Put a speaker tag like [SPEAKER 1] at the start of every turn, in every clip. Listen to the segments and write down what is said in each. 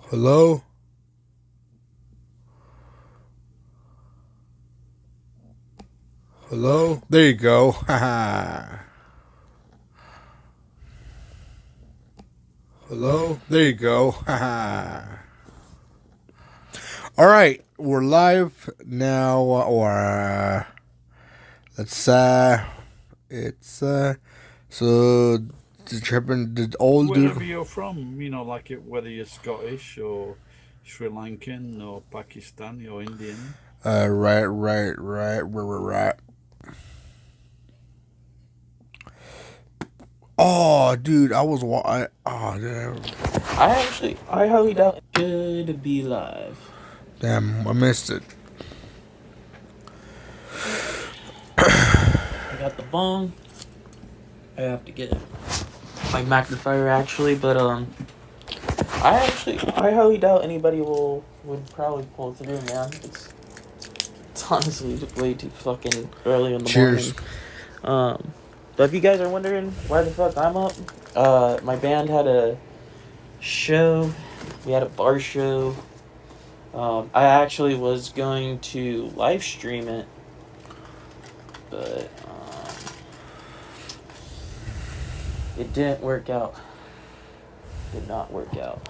[SPEAKER 1] Hello? Hello? There you go. Hello? There you go. All right, we're live now, or let's so the tripping the old
[SPEAKER 2] Wherever
[SPEAKER 1] dude.
[SPEAKER 2] you're from, like whether you're Scottish or Sri Lankan or Pakistani or Indian.
[SPEAKER 1] Right. Oh, dude, I was oh,
[SPEAKER 3] I highly doubt it should be live.
[SPEAKER 1] damn, I missed it.
[SPEAKER 3] I got the bong. I have to get my magnifier actually, but I highly doubt anybody would probably pull through, man. It's honestly way too fucking early in the
[SPEAKER 1] Cheers.
[SPEAKER 3] morning. But if you guys are wondering why the fuck I'm up, my band had a show. We had a bar show. I actually was going to live stream it, but it didn't work out. Did not work out.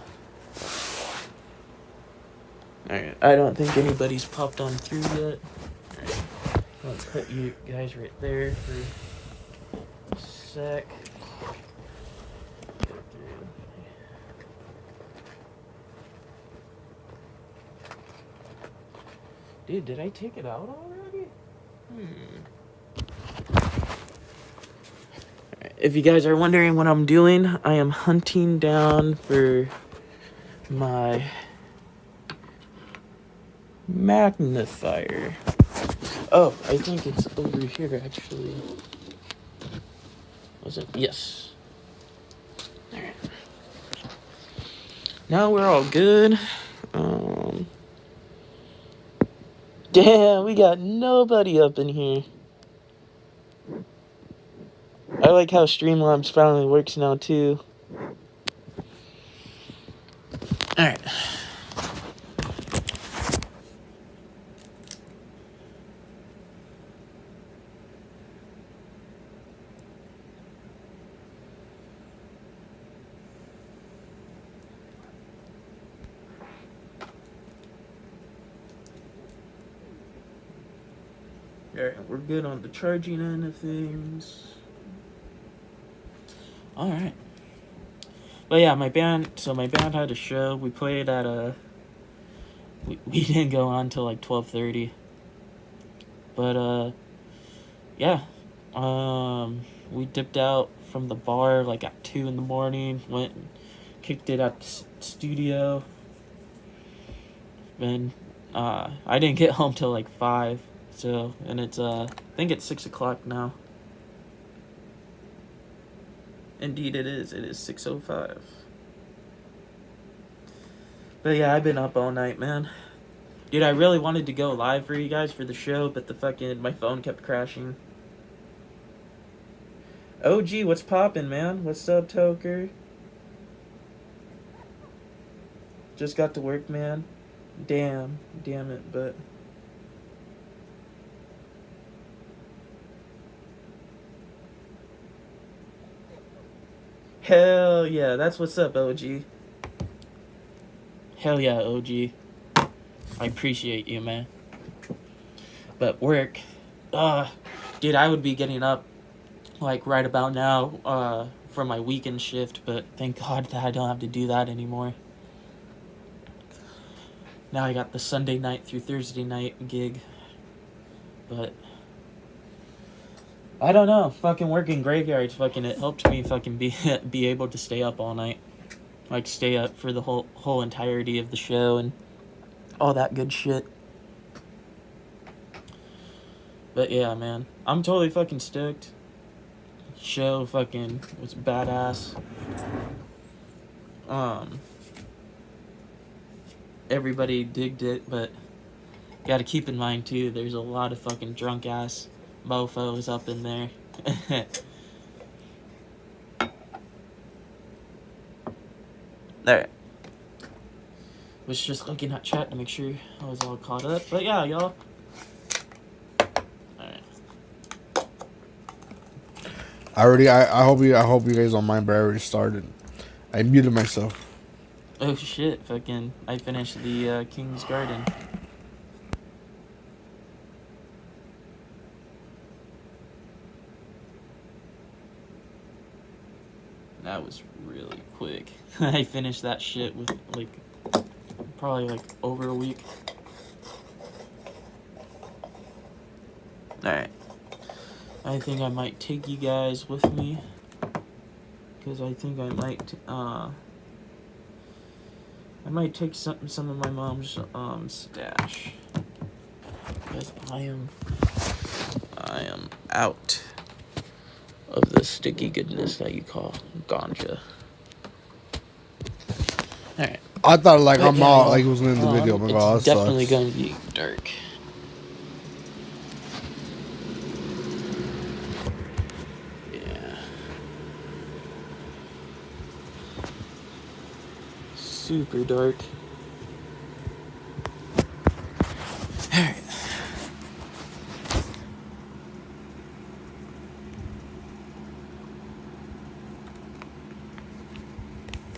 [SPEAKER 3] Alright, I don't think anybody's popped on through yet. Alright, I'll put you guys right there for a sec. Go through. Dude, did I take it out already? If you guys are wondering what I'm doing, I am hunting down for my magnifier. Oh, I think it's over here actually. Was it? Yes. Alright. Now we're all good. Damn, we got nobody up in here. I like how Streamlabs finally works now too. Alright. Alright, we're good on the charging end of things. Alright. But yeah, my band had a show. We played at we didn't go on till like 12:30. But yeah. We dipped out from the bar like at 2 in the morning, went and kicked it at the studio. And I didn't get home till like 5. So, and it's I think it's 6 o'clock now. Indeed it is. It is 6:05. But yeah, I've been up all night, man. Dude, I really wanted to go live for you guys for the show, but my phone kept crashing. OG, what's poppin', man? What's up, Toker? Just got to work, man. Damn it, but hell yeah, that's what's up, OG. Hell yeah, OG. I appreciate you, man. But work, dude, I would be getting up like right about now for my weekend shift, but thank God that I don't have to do that anymore. Now I got the Sunday night through Thursday night gig. But I don't know, fucking working graveyards, it helped me fucking be able to stay up all night. Like stay up for the whole entirety of the show and all that good shit. But yeah, man, I'm totally fucking stoked. Show fucking was badass. Everybody digged it, but gotta keep in mind too, there's a lot of fucking drunk ass mofos up in there. Alright. Was just looking at chat to make sure I was all caught up. But yeah, y'all. Alright.
[SPEAKER 1] I hope you guys don't mind, but I already started. I muted myself.
[SPEAKER 3] Oh shit, fucking I finished the King's Garden. That was really quick. I finished that shit with like probably like over a week. Alright. I think I might take you guys with me. Because I think I might take some of my mom's stash. Because I am out of the sticky goodness that you call ganja. Alright.
[SPEAKER 1] I thought like
[SPEAKER 3] But
[SPEAKER 1] I'm
[SPEAKER 3] yeah,
[SPEAKER 1] out, like it was in the video. My God,
[SPEAKER 3] it's
[SPEAKER 1] that
[SPEAKER 3] definitely
[SPEAKER 1] sucks.
[SPEAKER 3] gonna be dark. Yeah. Super dark. Alright.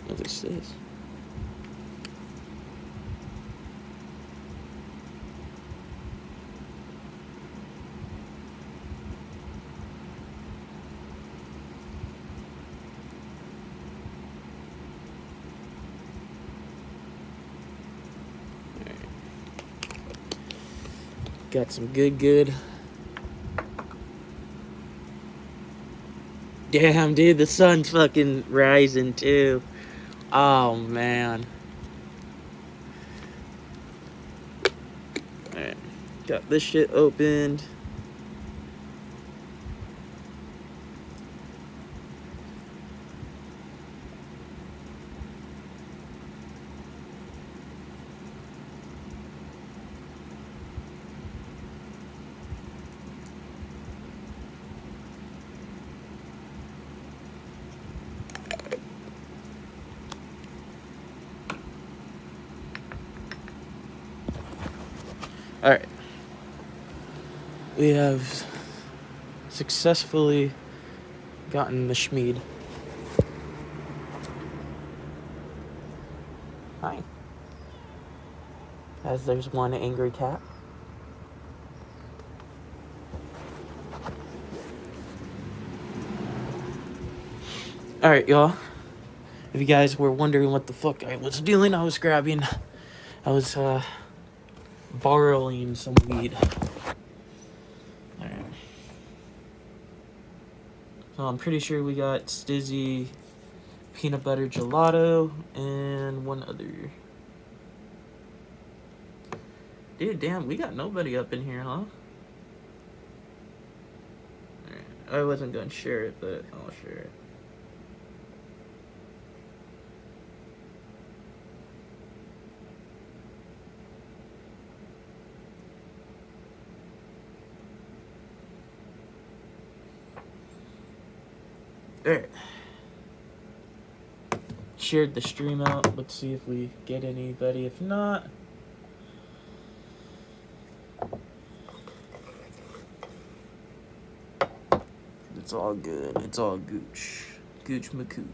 [SPEAKER 3] What is this? Got some good. Damn, dude, the sun's fucking rising too. Oh man. Alright. Got this shit opened. Alright. We have successfully gotten the Schmied. Hi. As there's one angry cat. Alright, y'all. If you guys were wondering what the fuck I was doing, I was borrowing some weed. Alright. So I'm pretty sure we got Stizzy, peanut butter gelato, and one other. Dude, damn, we got nobody up in here, huh? Alright. I wasn't gonna share it, but I'll share it. Alright. Shared the stream out. Let's see if we get anybody. If not, it's all good. It's all gooch. Gooch macooch.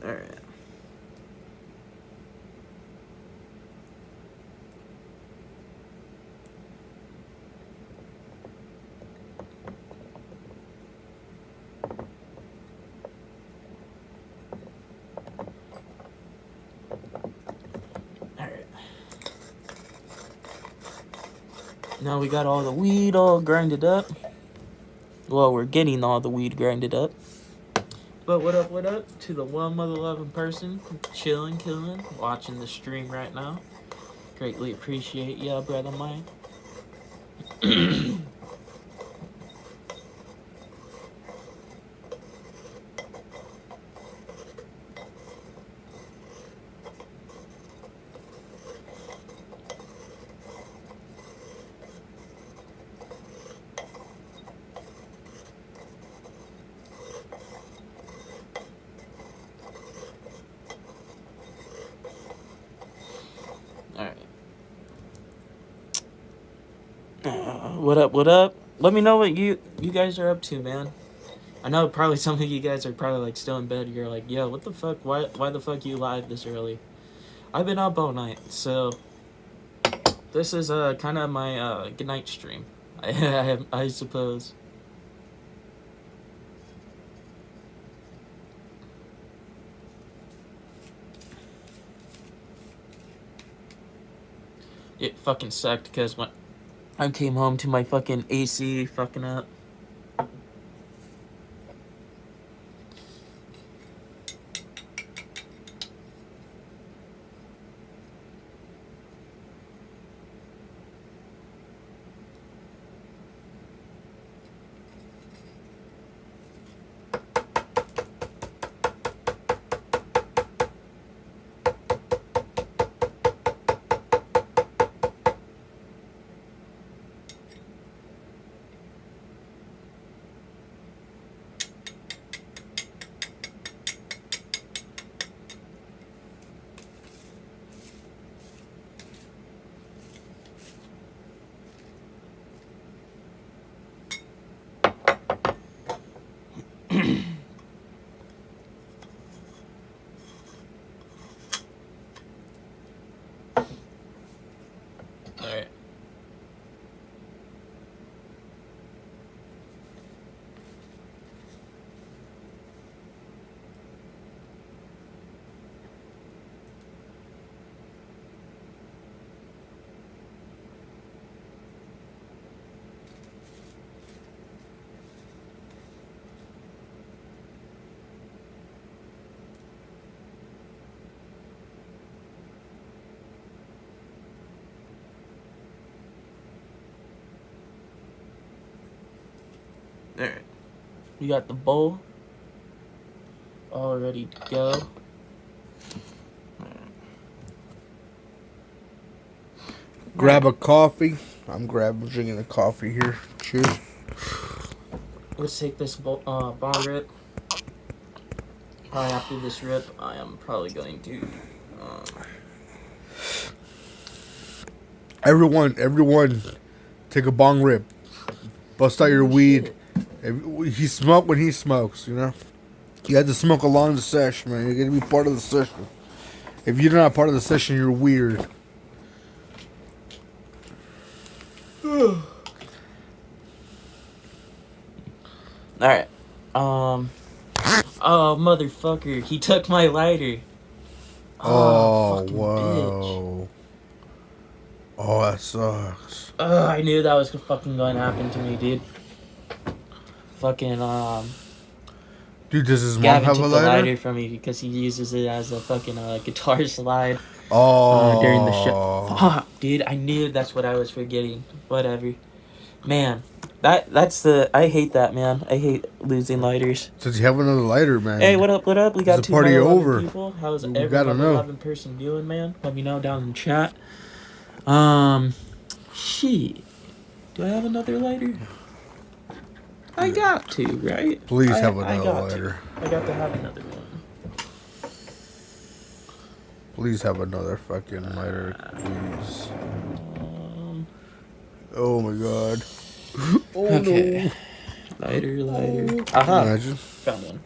[SPEAKER 3] Alright. Alright. Now we got all the weed all grinded up. Well, we're getting all the weed grinded up. But what up to the one mother loving person chilling, killing, watching the stream right now. Greatly appreciate ya, brother mine. What up? Let me know what you guys are up to, man. I know probably some of you guys are probably like still in bed. You're like, yo, what the fuck? Why the fuck you live this early? I've been up all night, so this is kind of my good night stream. I suppose. It fucking sucked because when I came home to my fucking AC fucking up. Alright. Alright. We got the bowl all ready to go.
[SPEAKER 1] Grab a coffee. I'm drinking a coffee here. Cheers.
[SPEAKER 3] Let's take this bong rip. Probably after this rip, I am probably going to.
[SPEAKER 1] Everyone, take a bong rip. Bust out your weed. He smoke when he smokes, you know? You have to smoke along the session, man. You're going to be part of the session. If you're not part of the session, you're weird.
[SPEAKER 3] Alright. Oh, motherfucker. He took my lighter.
[SPEAKER 1] Oh,
[SPEAKER 3] fucking
[SPEAKER 1] whoa.
[SPEAKER 3] bitch.
[SPEAKER 1] Oh, that sucks.
[SPEAKER 3] I knew that was fucking going to happen to me, dude. Fucking,
[SPEAKER 1] Dude, does his mom
[SPEAKER 3] Gavin
[SPEAKER 1] have
[SPEAKER 3] took
[SPEAKER 1] a
[SPEAKER 3] the
[SPEAKER 1] lighter?
[SPEAKER 3] lighter from me because he uses it as a fucking guitar slide
[SPEAKER 1] Oh.
[SPEAKER 3] during the show. Fuck, dude, I knew that's what I was forgetting. Whatever. Man, that's the... I hate that, man. I hate losing lighters.
[SPEAKER 1] Does he have another lighter, man?
[SPEAKER 3] Hey, what up, what up? We got
[SPEAKER 1] Is the
[SPEAKER 3] two
[SPEAKER 1] party
[SPEAKER 3] Mother Loving
[SPEAKER 1] over?
[SPEAKER 3] people. How's
[SPEAKER 1] We
[SPEAKER 3] every
[SPEAKER 1] gotta
[SPEAKER 3] Mother
[SPEAKER 1] know.
[SPEAKER 3] Loving person doing, man? Let me know down in the chat. Shit. Do I have another lighter? I got to, right?
[SPEAKER 1] Please have
[SPEAKER 3] I
[SPEAKER 1] another
[SPEAKER 3] got
[SPEAKER 1] lighter.
[SPEAKER 3] I got to have another one.
[SPEAKER 1] Please have another fucking lighter, please.
[SPEAKER 3] Um,
[SPEAKER 1] Oh my god. Oh
[SPEAKER 3] okay.
[SPEAKER 1] no.
[SPEAKER 3] Lighter. Aha.
[SPEAKER 1] Imagine.
[SPEAKER 3] Found one.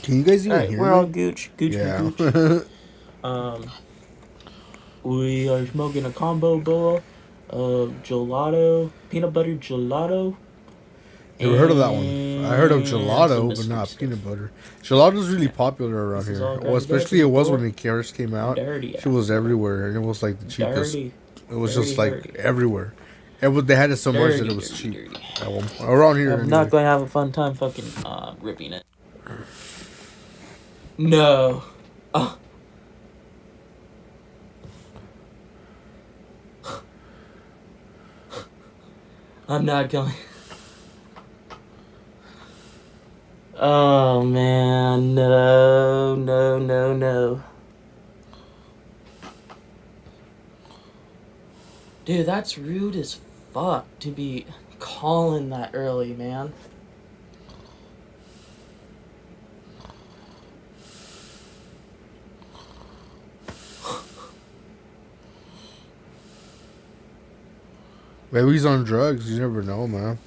[SPEAKER 1] Can you guys even
[SPEAKER 3] Alright,
[SPEAKER 1] hear
[SPEAKER 3] we're
[SPEAKER 1] me?
[SPEAKER 3] all gooch.
[SPEAKER 1] Yeah.
[SPEAKER 3] We are smoking a combo bowl of gelato, peanut butter gelato.
[SPEAKER 1] Never heard of that one. I heard of
[SPEAKER 3] and some
[SPEAKER 1] gelato, but
[SPEAKER 3] mystery
[SPEAKER 1] not
[SPEAKER 3] stuff.
[SPEAKER 1] peanut butter. Gelato's really popular around
[SPEAKER 3] This is
[SPEAKER 1] here.
[SPEAKER 3] all
[SPEAKER 1] Well,
[SPEAKER 3] gotta
[SPEAKER 1] especially
[SPEAKER 3] go
[SPEAKER 1] it was
[SPEAKER 3] to the
[SPEAKER 1] when the carrots came out.
[SPEAKER 3] Dirty.
[SPEAKER 1] She was everywhere, and it was like the cheapest.
[SPEAKER 3] Dirty.
[SPEAKER 1] It was
[SPEAKER 3] Dirty,
[SPEAKER 1] just like
[SPEAKER 3] dirty.
[SPEAKER 1] everywhere. They had it so much that
[SPEAKER 3] Dirty,
[SPEAKER 1] it was
[SPEAKER 3] dirty,
[SPEAKER 1] cheap.
[SPEAKER 3] dirty.
[SPEAKER 1] At one point. Around here,
[SPEAKER 3] I'm
[SPEAKER 1] anyway.
[SPEAKER 3] not going to have a fun time fucking ripping it. No. Oh. I'm not going. Oh man, no, no, no, no. Dude, that's rude as fuck to be calling that early, man.
[SPEAKER 1] Maybe he's on drugs. You never know, man.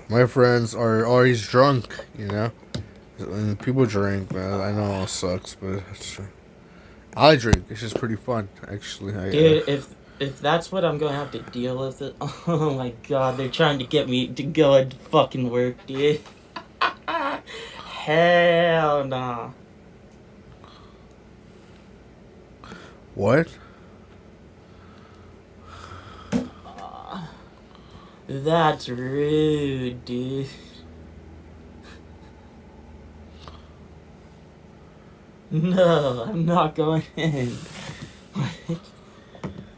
[SPEAKER 1] My friends are always drunk, you know? And people drink, man. I know it sucks, but it's true. I drink. It's just pretty fun, actually.
[SPEAKER 3] Dude, if that's what I'm gonna have to deal with, it. Oh my god, they're trying to get me to go and fucking work, dude. Hell nah.
[SPEAKER 1] What?
[SPEAKER 3] That's rude, dude. No, I'm not going in.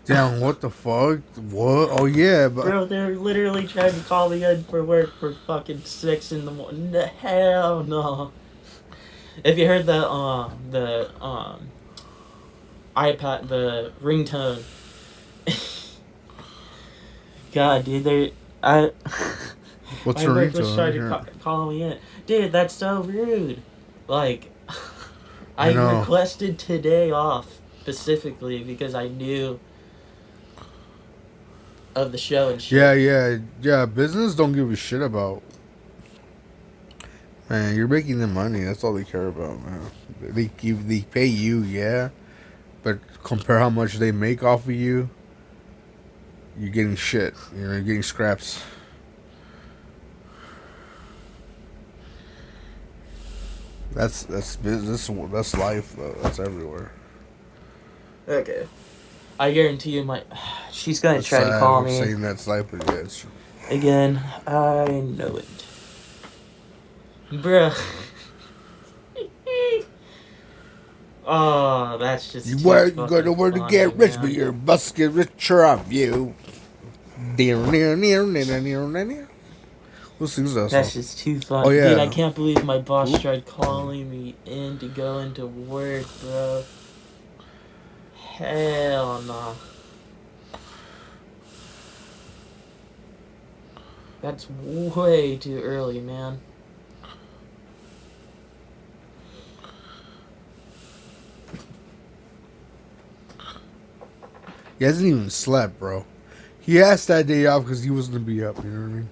[SPEAKER 1] Damn, what the fuck? What? Oh, yeah, but...
[SPEAKER 3] Bro, they're literally trying to call me in for work for fucking 6 in the morning. Hell no. If you heard the iPad, the ringtone. God, dude,
[SPEAKER 1] What's
[SPEAKER 3] my
[SPEAKER 1] your
[SPEAKER 3] work was
[SPEAKER 1] ringtone?
[SPEAKER 3] trying to call me in. Dude, that's so rude. Like,
[SPEAKER 1] I know.
[SPEAKER 3] requested today off specifically because I knew of the show and shit.
[SPEAKER 1] Yeah. Business don't give a shit about. Man, you're making them money. That's all they care about, man. They pay you, yeah, but compare how much they make off of you. You're getting shit. You know, you're getting scraps. That's business. That's life, though. That's everywhere.
[SPEAKER 3] Okay. I guarantee you, she's gonna
[SPEAKER 1] That's
[SPEAKER 3] try
[SPEAKER 1] sad.
[SPEAKER 3] to call
[SPEAKER 1] I'm
[SPEAKER 3] me
[SPEAKER 1] saying that's life, but yeah, it's true.
[SPEAKER 3] again. I know it, bruh. Oh, that's just.
[SPEAKER 1] You
[SPEAKER 3] too
[SPEAKER 1] weren't
[SPEAKER 3] fucking
[SPEAKER 1] going to work to
[SPEAKER 3] funny,
[SPEAKER 1] get rich,
[SPEAKER 3] man.
[SPEAKER 1] but you must get richer of you. Who sings that
[SPEAKER 3] That's
[SPEAKER 1] song?
[SPEAKER 3] just too funny.
[SPEAKER 1] Oh, yeah.
[SPEAKER 3] Dude, I can't believe my boss tried calling me in to go into work, bro. Hell no. That's way too early, man.
[SPEAKER 1] He hasn't even slept, bro. He asked that day off because he was going to be up, you know what I mean?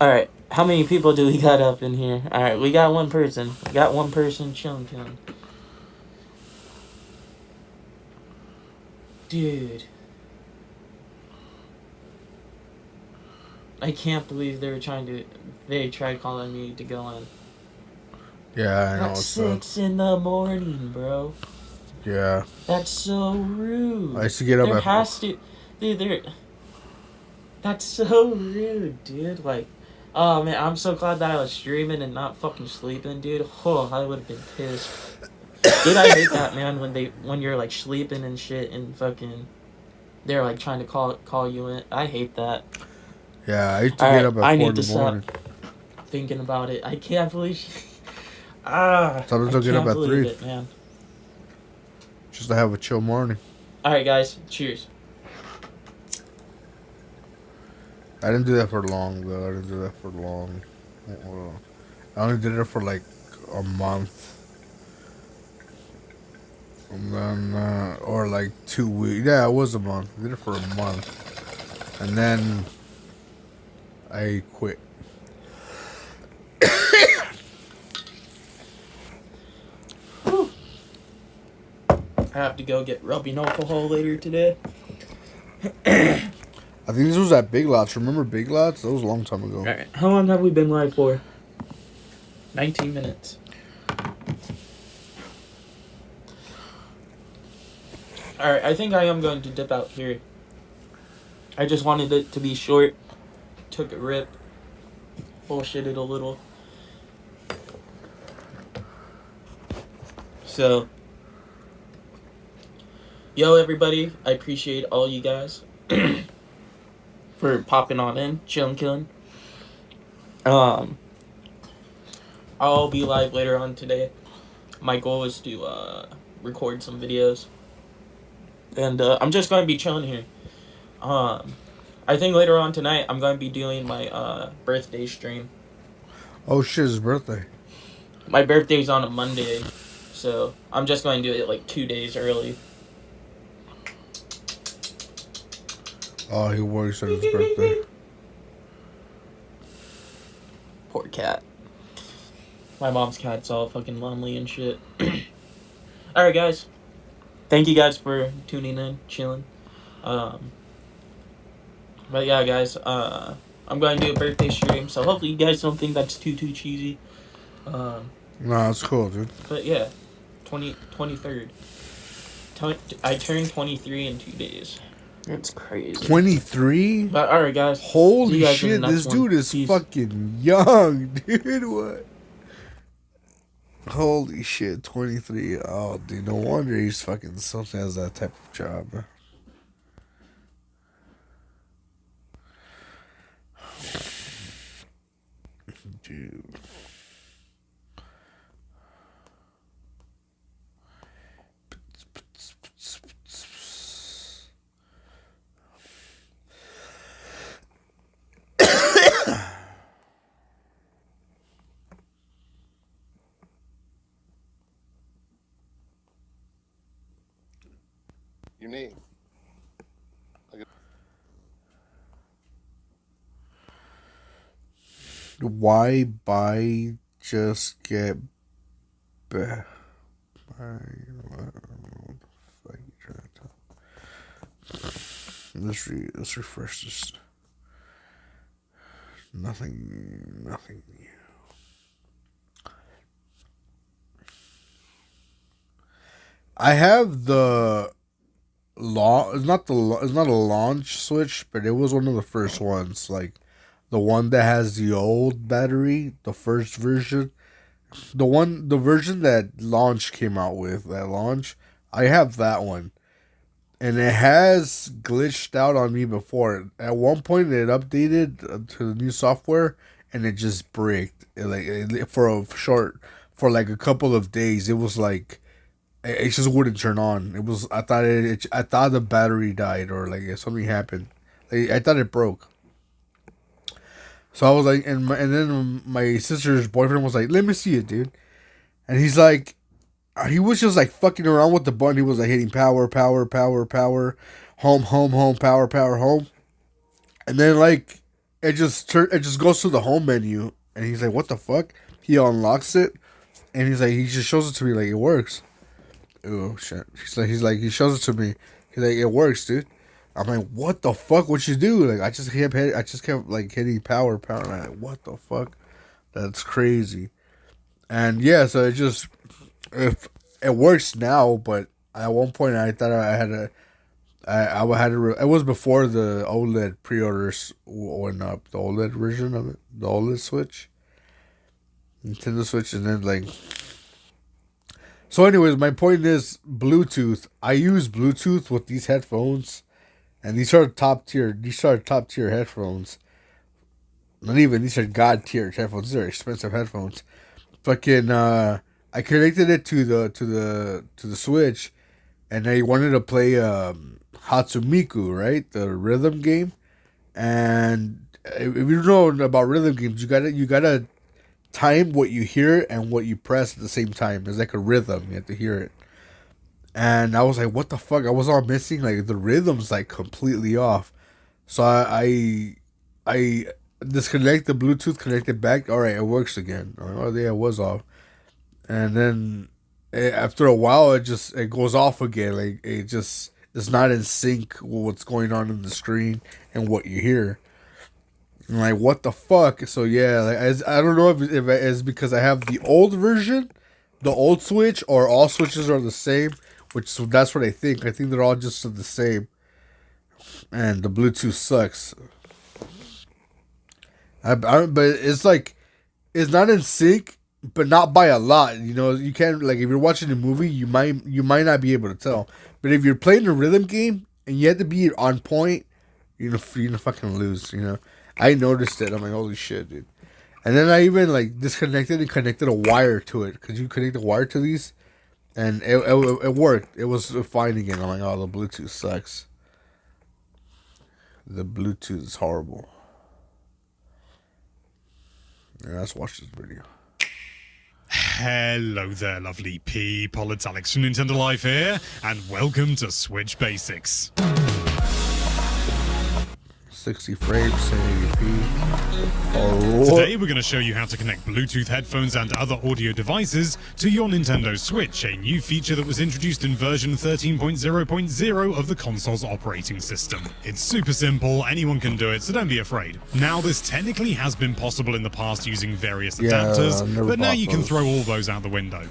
[SPEAKER 3] Alright, how many people do we got up in here? Alright, we got one person. We got one person chilling. Dude. I can't believe they tried calling me to go in.
[SPEAKER 1] Yeah, I know.
[SPEAKER 3] At 6 in the morning, bro.
[SPEAKER 1] Yeah.
[SPEAKER 3] That's so rude.
[SPEAKER 1] I used to get up
[SPEAKER 3] There
[SPEAKER 1] at...
[SPEAKER 3] has to... Dude, that's so rude, dude. Like, oh, man, I'm so glad that I was streaming and not fucking sleeping, dude. Oh, I would have been pissed. Dude, I hate that, man, when you're, like, sleeping and shit and fucking... They're, like, trying to call you in. I hate that.
[SPEAKER 1] Yeah, I used to get up at 4 in the morning.
[SPEAKER 3] Stop thinking about it. I can't believe...
[SPEAKER 1] Sometimes I'll get up at 3.
[SPEAKER 3] It, man.
[SPEAKER 1] Just to have a chill morning.
[SPEAKER 3] Alright, guys. Cheers.
[SPEAKER 1] I didn't do that for long, though. I didn't do that for long. I only did it for, like, a month. And then, or, like, 2 weeks. Yeah, it was a month. I did it for a month. And then... I quit.
[SPEAKER 3] I have to go get rubbing alcohol later today.
[SPEAKER 1] I think this was at Big Lots. Remember Big Lots? That was a long time ago.
[SPEAKER 3] Alright, how long have we been live for? 19 minutes. Alright, I think I am going to dip out here. I just wanted it to be short. Took a rip. Bullshitted a little. So, yo everybody, I appreciate all you guys for popping on in, chilling, killing. I'll be live later on today. My goal is to record some videos, and I'm just going to be chilling here. I think later on tonight I'm going to be doing my birthday stream.
[SPEAKER 1] Oh shit, his birthday.
[SPEAKER 3] My birthday's on a Monday, so I'm just going to do it like 2 days early.
[SPEAKER 1] Oh, he works on his birthday.
[SPEAKER 3] Poor cat. My mom's cat's all fucking lonely and shit. Alright, guys. Thank you guys for tuning in, chilling. But yeah, guys, I'm going to do a birthday stream, so hopefully you guys don't think that's too cheesy.
[SPEAKER 1] Nah, it's cool, dude.
[SPEAKER 3] But yeah, 23rd. I turned 23 in 2 days. It's crazy.
[SPEAKER 1] 23?
[SPEAKER 3] But alright, guys.
[SPEAKER 1] Holy
[SPEAKER 3] guys
[SPEAKER 1] shit, this dude is
[SPEAKER 3] Peace.
[SPEAKER 1] fucking young, dude. What? Holy shit, 23. Oh, dude, no wonder he's fucking something has that type of job, bro. Dude.
[SPEAKER 4] You need.
[SPEAKER 1] Why buy? Just get back. Let's refresh this. Nothing new. I have the it's not a launch switch, but it was one of the first ones, like the one that has the old battery, the first version, the version that launch came out with, that launch. I have that one, and it has glitched out on me before. At one point, it updated to the new software, and it just bricked. For like a couple of days, it was like. It just wouldn't turn on. It was. I thought the battery died or like something happened. I thought it broke. So I was like, and then my sister's boyfriend was like, "Let me see it, dude." And he's like, he was just like fucking around with the button. He was like hitting power, power, power, power, home, home, home, power, power, home. And then like it just goes to the home menu, and he's like, "What the fuck?" He unlocks it, and he's like, he just shows it to me like it works. Oh shit! He shows it to me. He's like, it works, dude. I'm like, what the fuck? What you do? Like, I just kept like hitting power. And I'm like, what the fuck? That's crazy. And yeah, so if it works now, but at one point I thought I had it was before the OLED pre-orders went up, the OLED version of it, the OLED Switch, Nintendo Switch, and then like. So anyways, my point is Bluetooth. I use Bluetooth with these headphones, and these are top tier headphones. Not even, these are god tier headphones. These are expensive headphones. Fucking I connected it to the Switch, and I wanted to play Hatsumiku, right? The rhythm game. And if you know about rhythm games, you gotta time what you hear and what you press at the same time. It's like a rhythm. You have to hear it. And I was like, what the fuck? I was all missing. Like, the rhythm's like completely off. So I disconnect the Bluetooth, connect it back. All right, it works again. Oh, yeah, it was off. And then after a while, it goes off again. Like, it's not in sync with what's going on in the screen and what you hear. I'm like, what the fuck? So yeah, like, I don't know if it's because I have the old version, the old Switch, or all Switches are the same, So that's what I think. I think they're all just the same. And the Bluetooth sucks. But it's like, it's not in sync, but not by a lot. You know, you can't, like, if you're watching a movie, you might not be able to tell. But if you're playing a rhythm game and you have to be on point, you're gonna fucking lose. You know, I noticed it. I'm like, holy shit, dude. And then I even like disconnected and connected a wire to it, because you connect a wire to these, and it worked. It was fine again. I'm like, oh, the Bluetooth sucks. The Bluetooth is horrible. Yeah, let's watch this video.
[SPEAKER 4] Hello there, lovely people. It's Alex from Nintendo Life here, and welcome to Switch Basics.
[SPEAKER 1] 60 frames, 1080p. Oh.
[SPEAKER 4] Today we're going to show you how to connect Bluetooth headphones and other audio devices to your Nintendo Switch, a new feature that was introduced in version 13.0.0 of the console's operating system. It's super simple, anyone can do it, so don't be afraid. Now, this technically has been possible in the past using various adapters, but now you can throw all those out the window.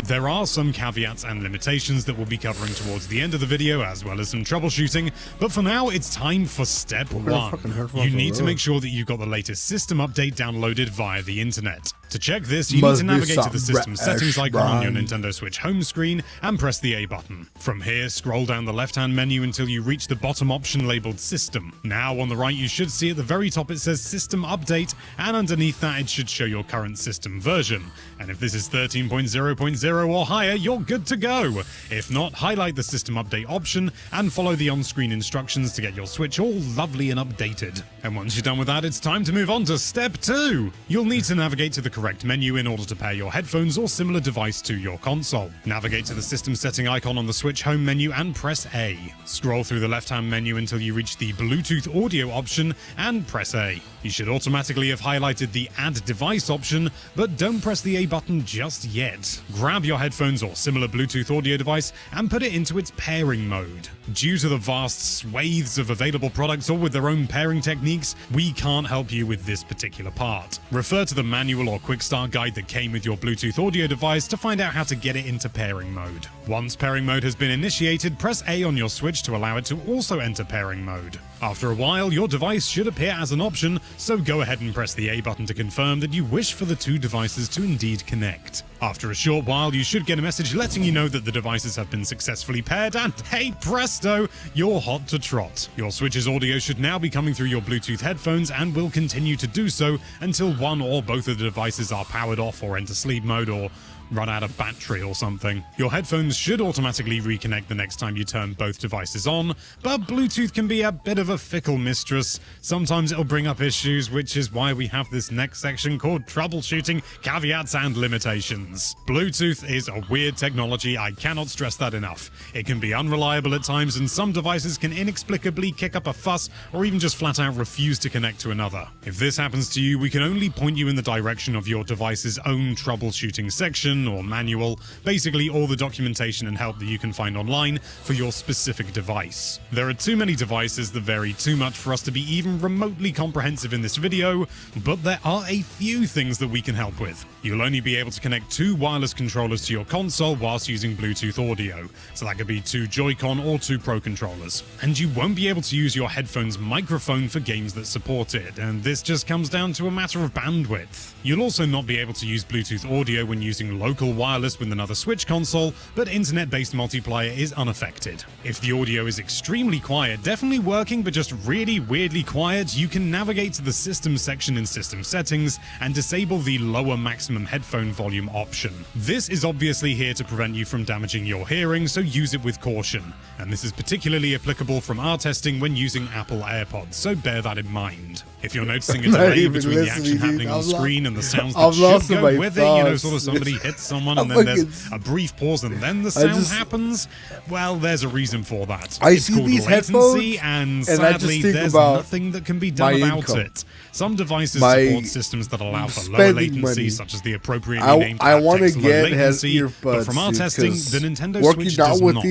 [SPEAKER 4] There are some caveats and limitations that we'll be covering towards the end of the video, as well as some troubleshooting, but for now it's time for step 1. You need to make sure that you've got the latest system update downloaded via the internet. To check this, you need to navigate to the system settings icon on your Nintendo Switch home screen and press the A button. From here, scroll down the left-hand menu until you reach the bottom option labeled System. Now, on the right, you should see at the very top it says System Update, and underneath that it should show your current system version. And if this is 13.0.0 or higher, you're good to go. If not, highlight the System Update option and follow the on-screen instructions to get your Switch all lovely and updated. And once you're done with that, it's time to move on to step 2. You'll need to navigate to the correct menu in order to pair your headphones or similar device to your console. Navigate to the system setting icon on the Switch home menu and press A. Scroll through the left-hand menu until you reach the Bluetooth audio option and press A. You should automatically have highlighted the Add Device option, but don't press the A button just yet. Grab your headphones or similar Bluetooth audio device and put it into its pairing mode. Due to the vast swathes of available products all with their own pairing techniques, we can't help you with this particular part. Refer to the manual or quick start guide that came with your Bluetooth audio device to find out how to get it into pairing mode. Once pairing mode has been initiated, press A on your Switch to allow it to also enter pairing mode. After a while, your device should appear as an option, so go ahead and press the A button to confirm that you wish for the two devices to indeed connect. After a short while, you should get a message letting you know that the devices have been successfully paired, and hey presto, you're hot to trot. Your Switch's audio should now be coming through your Bluetooth headphones and will continue to do so until one or both of the devices are powered off or enter sleep mode or run out of battery or something. Your headphones should automatically reconnect the next time you turn both devices on, but Bluetooth can be a bit of a fickle mistress. Sometimes it'll bring up issues, which is why we have this next section called Troubleshooting, Caveats and Limitations. Bluetooth is a weird technology, I cannot stress that enough. It can be unreliable at times, and some devices can inexplicably kick up a fuss or even just flat out refuse to connect to another. If this happens to you, we can only point you in the direction of your device's own troubleshooting section or manual, basically all the documentation and help that you can find online for your specific device. There are too many devices that vary too much for us to be even remotely comprehensive in this video, but there are a few things that we can help with. You'll only be able to connect 2 wireless controllers to your console whilst using Bluetooth audio, so that could be 2 Joy-Con or 2 Pro controllers. And you won't be able to use your headphone's microphone for games that support it, and this just comes down to a matter of bandwidth. You'll also not be able to use Bluetooth audio when using local wireless with another Switch console, but internet-based multiplayer is unaffected. If the audio is extremely quiet, definitely working but just really weirdly quiet, you can navigate to the system section in system settings and disable the lower maximum headphone volume option. This is obviously here to prevent you from damaging your hearing, so use it with caution. And this is particularly applicable from our testing when using Apple AirPods, so bear that in mind. If you're noticing a delay between the action happening on screen and the sounds that should go with it, sort of somebody hits someone and then there's a brief pause and then the sound happens, well, there's a reason for that.
[SPEAKER 1] It's called latency,
[SPEAKER 4] and sadly, there's nothing that can be done about it. Some devices support systems that allow for lower latency, such as the appropriately named aptX low latency, but from our testing, the Nintendo Switch does not,